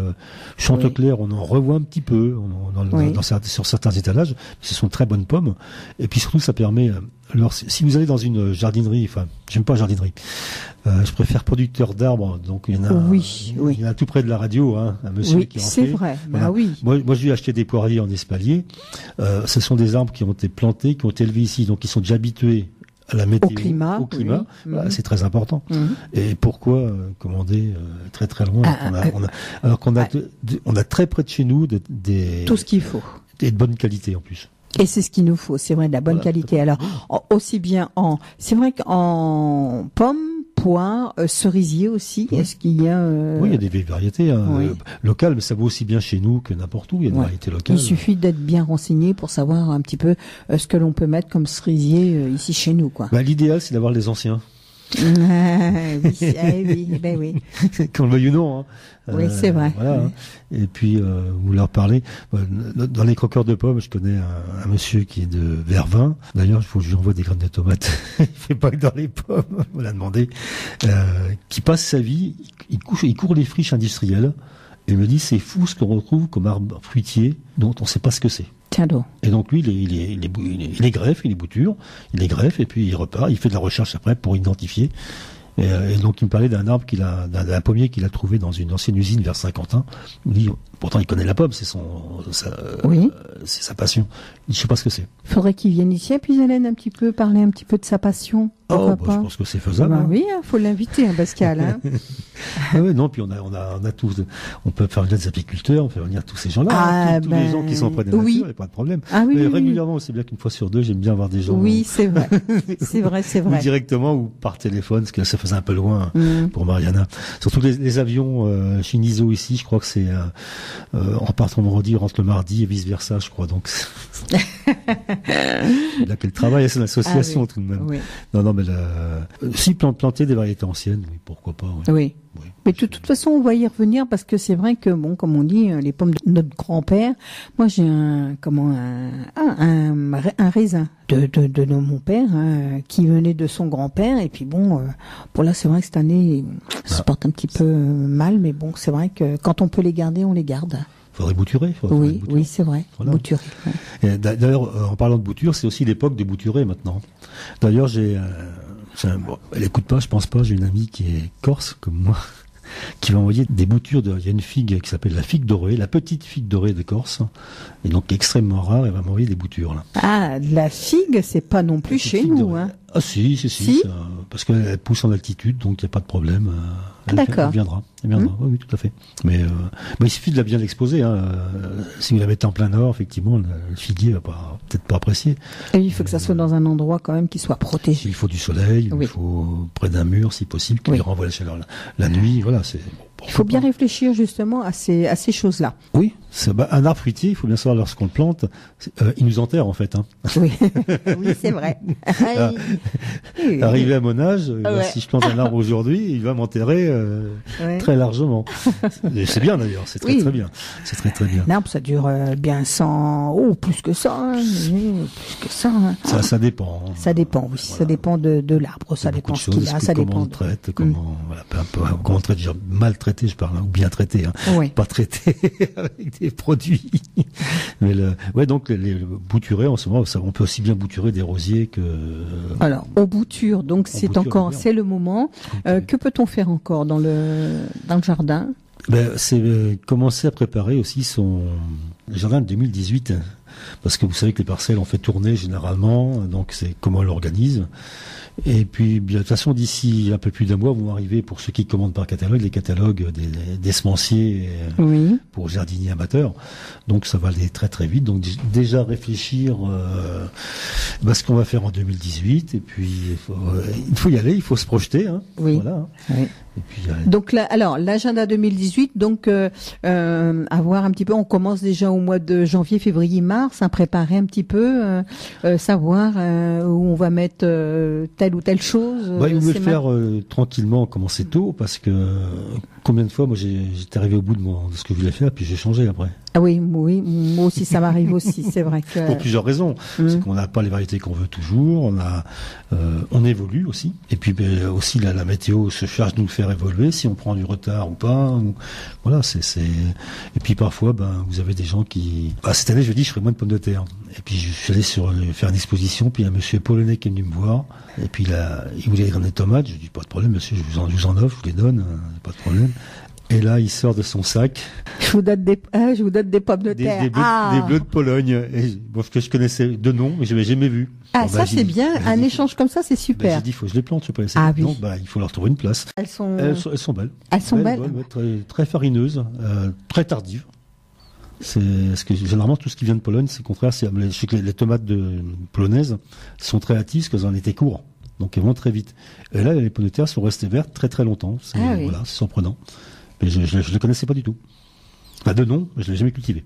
Chanteclair, on en revoit un petit peu sur certains étalages. Ce sont de très bonnes pommes. Et puis surtout, ça permet. Alors, si vous allez dans une jardinerie, j'aime pas jardinerie, je préfère producteur d'arbres, donc il y en a, il y en a tout près de la radio, un monsieur qui en fait. C'est vrai, voilà. Moi, je lui ai acheté des poiriers en espalier, ce sont des arbres qui ont été plantés, qui ont été élevés ici, donc ils sont déjà habitués à la météo, au climat. Voilà, c'est très important. Et pourquoi commander très très loin, alors qu'on a très près de chez nous tout ce qu'il faut. Et de bonne qualité en plus. Et c'est ce qu'il nous faut, c'est vrai, de la bonne qualité. Alors, aussi bien c'est vrai qu'en pommes, poires, cerisier aussi. Oui. Est-ce qu'il y a Oui, il y a des variétés locales, mais ça vaut aussi bien chez nous que n'importe où. Il y a des variétés locales. Il suffit d'être bien renseigné pour savoir un petit peu ce que l'on peut mettre comme cerisier ici chez nous, quoi. L'idéal, c'est d'avoir les anciens. Oui. Qu'on le veuille ou non. Hein. Oui, c'est vrai. Voilà. Oui. Et puis, vous leur parlez. Dans les croqueurs de pommes, je connais un monsieur qui est de Vervins. D'ailleurs, il faut que je lui envoie des graines de tomates. Il fait pas que dans les pommes, on me l'a demandé. Qui passe sa vie, il court les friches industrielles. Et il me dit, c'est fou ce qu'on retrouve comme arbre fruitier dont on sait pas ce que c'est. Tiens donc. Et donc lui, il les greffe, il les bouture, il les greffe et puis il repart. Il fait de la recherche après pour identifier. Et donc il me parlait d'un arbre d'un pommier qu'il a trouvé dans une ancienne usine vers Saint-Quentin. Il dit, pourtant il connaît la pomme, c'est sa passion. Je sais pas ce que c'est. Faudrait qu'il vienne ici, puis Hélène, un petit peu parler un petit peu de sa passion. Pourquoi pas. Je pense que c'est faisable. Oui, faut l'inviter, Pascal. Hein. Oui, non, puis on a tous, on peut faire venir des apiculteurs, on peut venir tous ces gens-là, tous les gens qui sont près des natures, il n'y a pas de problème. Mais régulièrement, c'est bien qu'une fois sur deux, j'aime bien avoir des gens. Oui, c'est vrai. C'est vrai. Ou directement ou par téléphone, parce que ça faisait un peu loin pour Mariana. Surtout les avions chez Niso ici, je crois que c'est en partant vendredi, on rentre le mardi et vice versa, je crois. Donc là qu'elle travaille à son association tout de même. Oui. Non, mais si planter des variétés anciennes, oui, pourquoi pas. Oui. Mais de toute façon, on va y revenir parce que c'est vrai que, bon, comme on dit, les pommes de notre grand-père, moi j'ai un raisin de mon père qui venait de son grand-père. Et puis bon, pour là, c'est vrai que cette année, ça se porte un petit peu mal, mais bon, c'est vrai que quand on peut les garder, on les garde. Faudrait bouturer. Oui, c'est vrai. Voilà. Bouturer. Ouais. D'ailleurs, en parlant de bouture, c'est aussi l'époque des bouturés maintenant. D'ailleurs, elle écoute pas, je pense pas. J'ai une amie qui est corse comme moi, qui va envoyer des boutures. Il y a une figue qui s'appelle la figue dorée, la petite figue dorée de Corse, et donc extrêmement rare. Elle va m'envoyer des boutures là. Ah, la figue, c'est pas non plus chez nous, hein. Ah si, ça, parce qu'elle pousse en altitude, donc il n'y a pas de problème. D'accord. Elle viendra. Oui, tout à fait. Mais il suffit de la bien exposer. Si vous la mettez en plein nord, effectivement, le figuier va peut-être pas apprécier. Et il faut que ça soit dans un endroit quand même qui soit protégé. Il faut du soleil, il faut près d'un mur, si possible, qui lui renvoie la chaleur. La nuit, voilà, c'est. Il faut bien réfléchir justement à ces choses-là. Oui, un arbre fruitier, il faut bien savoir lorsqu'on le plante, il nous enterre en fait. Oui, oui, c'est vrai. Arrivé à mon âge, si je plante un arbre aujourd'hui, il va m'enterrer très largement. C'est bien d'ailleurs, c'est très bien. C'est très bien. L'arbre, ça dure bien 100, plus que ça. Plus que ça. Ça dépend. Ça dépend, oui. Voilà. Ça dépend de l'arbre, ça dépend ce qu'il a, ça dépend. Comment on traite, comment on traite, maltraité, je parle, ou bien traité, pas traité avec des produits. Mais donc les bouturés en ce moment, on peut aussi bien bouturer des rosiers que. Alors, on bouture, donc c'est le moment. Que peut-on faire encore dans le jardin? C'est commencer à préparer aussi le jardin de 2018. Parce que vous savez que les parcelles on fait tourner généralement, donc c'est comment on l'organise. Et puis, de toute façon, d'ici un peu plus d'un mois, vont arriver, pour ceux qui commandent par catalogue, les catalogues des semenciers pour jardiniers amateurs. Donc, ça va aller très très vite. Donc, déjà réfléchir ce qu'on va faire en 2018. Et puis, il faut y aller, il faut se projeter. Oui. Voilà. Oui. Et puis, donc, l'agenda 2018, donc, à voir un petit peu, on commence déjà au mois de janvier, février, mars, à préparer un petit peu, savoir où on va mettre telle ou telle chose. Il vaut mieux le faire tranquillement, commencer tôt, parce que combien de fois, moi, j'étais arrivé au bout de ce que je voulais faire, puis j'ai changé après. Ah oui, moi aussi, ça m'arrive aussi, c'est vrai que. Pour plusieurs raisons. C'est qu'on n'a pas les variétés qu'on veut toujours, on évolue aussi. Et puis, aussi, la météo se charge de nous faire évoluer, si on prend du retard ou pas. Voilà, et puis, parfois, vous avez des gens qui, cette année, je dis, je ferai moins de pommes de terre. Et puis, je suis allé faire une exposition, puis il y a un monsieur polonais qui est venu me voir. Et puis, il voulait des tomates. Je dis, pas de problème, monsieur, je vous en offre, je vous les donne, pas de problème. Et là, il sort de son sac. Je vous donne des pommes de terre. Des bleus de Pologne. Que je connaissais de nom, mais je n'avais jamais vu. Ça c'est bien. Un échange comme ça, c'est super. J'ai dit, il faut que je les plante, je peux pas laisser. Oui. Donc, il faut leur trouver une place. Elles sont belles. Elles sont belles. Très, très farineuses, très tardives. C'est ce que généralement tout ce qui vient de Pologne, c'est le contraire. Je sais que les tomates polonaises sont très hâtives parce qu'elles ont un été court. donc elles vont très vite. Et là, les pommes de terre sont restées vertes très très longtemps. C'est, Ah oui. voilà, c'est surprenant. Mais je ne les connaissais pas du tout. Enfin, de nom, mais je l'ai jamais cultivé.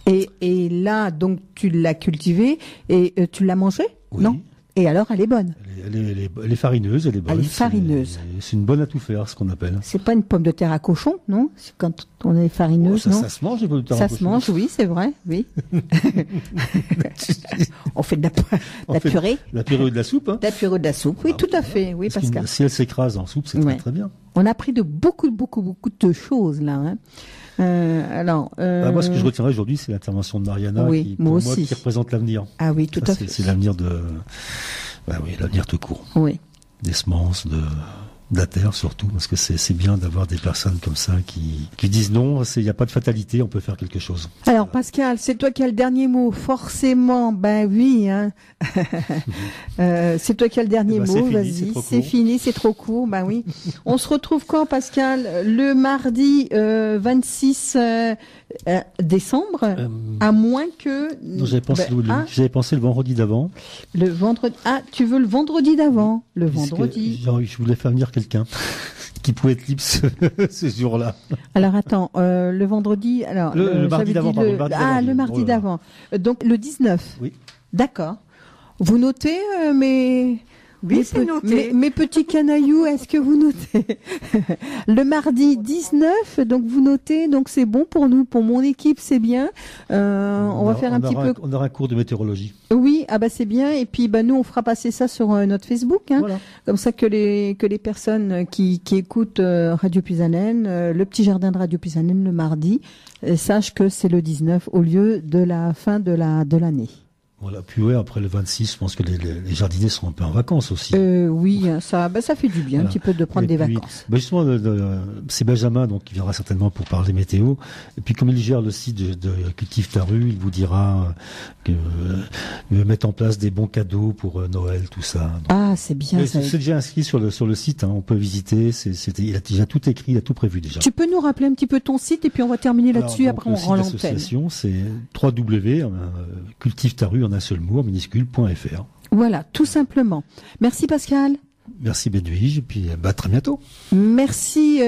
Et là, donc, tu l'as cultivée et tu l'as mangée? Oui. Non? Et alors, elle est bonne. Elle est farineuse, elle est bonne. Elle est farineuse. C'est une bonne à tout faire, ce qu'on appelle. C'est pas une pomme de terre à cochon, non? C'est quand on est farineuse, Ça, non? ça se mange, les pommes de terre. Ça se mange, oui, c'est vrai, oui. On fait de la purée. La purée ou de la soupe, hein. De la purée ou de la soupe, oui, tout à fait, oui, Parce Pascal. que si elle s'écrase en soupe, c'est Ouais. très très bien. On a appris de beaucoup de choses, là, hein. Moi, ce que je retiendrai aujourd'hui, c'est l'intervention de Mariana, Oui, qui, moi pour moi, aussi. qui représente l'avenir. Ah oui, tout Ça, à fait. C'est l'avenir l'avenir tout court. Oui. Des semences, de la terre surtout, parce que c'est bien d'avoir des personnes comme ça qui disent non, il n'y a pas de fatalité, on peut faire quelque chose. Alors Pascal, c'est toi qui as le dernier mot, forcément. Ben oui, hein. C'est toi qui as le dernier Eh ben, mot. c'est fini, Vas-y, c'est trop c'est court. fini, c'est trop court. Ben oui. On se retrouve quand, Pascal? Le mardi 26 décembre, à moins que. Non, j'avais pensé, Ben, j'avais pensé le vendredi d'avant. le vendredi. Ah, tu veux le vendredi d'avant? Le puisque vendredi. Je voulais faire venir quelqu'un qui pouvait être libre ce jour-là. Alors attends, le vendredi. Alors Le mardi j'avais d'avant, dit pardon, le mardi d'avant, le mardi oh là là. d'avant. Donc le 19. Oui. D'accord. Vous notez mes Oui, c'est noté. mes petits canailloux, est-ce que vous notez? Le mardi 19, donc vous notez, donc c'est bon pour nous, pour mon équipe, c'est bien. On va faire un petit peu. On aura un cours de météorologie. Oui, ah bah c'est bien. Et puis bah nous on fera passer ça sur notre Facebook, hein, Voilà. comme ça que les personnes qui écoutent Radio Puisalène, le petit jardin de Radio Puisalène le mardi, sachent que c'est le 19 au lieu de la fin de l'année. Voilà. Puis ouais, après le 26, je pense que les jardiniers seront un peu en vacances aussi. Oui, ça fait du bien Voilà. un petit peu de prendre Et des puis, vacances. Justement, c'est Benjamin donc qui viendra certainement pour parler météo. Et puis comme il gère le site de Cultive ta rue, il vous dira que il va mettre en place des bons cadeaux pour Noël, tout ça. Donc, Ah, c'est bien ça. c'est déjà inscrit sur le site. Hein, on peut visiter. Il a déjà tout écrit, il a tout prévu déjà. Tu peux nous rappeler un petit peu ton site et puis on va terminer là-dessus. Alors, Après, donc, on rend le site l'antenne. d'association, c'est cultive ta rue en un seul mot, minuscule.fr. Voilà, tout simplement. Merci Pascal. Merci Bedouige, et puis à très bientôt. Merci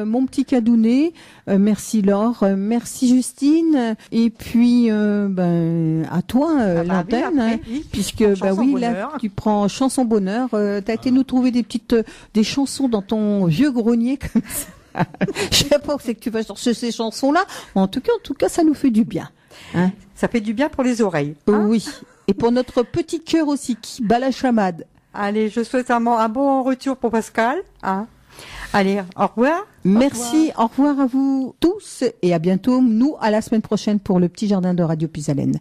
mon petit Cadounet. Merci Laure. Merci Justine. Et puis à toi l'antenne, oui, après, hein, oui. puisque Chanson oui là bonheur. tu prends chanson bonheur. T'as été nous trouver des chansons dans ton vieux grenier comme ça. Je sais pas où c'est que tu vas chercher ces chansons-là. En tout cas, ça nous fait du bien. Hein. Ça fait du bien pour les oreilles. Hein. Oui. Et pour notre petit cœur aussi qui bat la chamade. Allez, je souhaite un bon retour pour Pascal. Hein. Allez, au revoir. Merci, au revoir à vous tous et à bientôt. Nous, à la semaine prochaine pour le petit jardin de Radio Puisalène.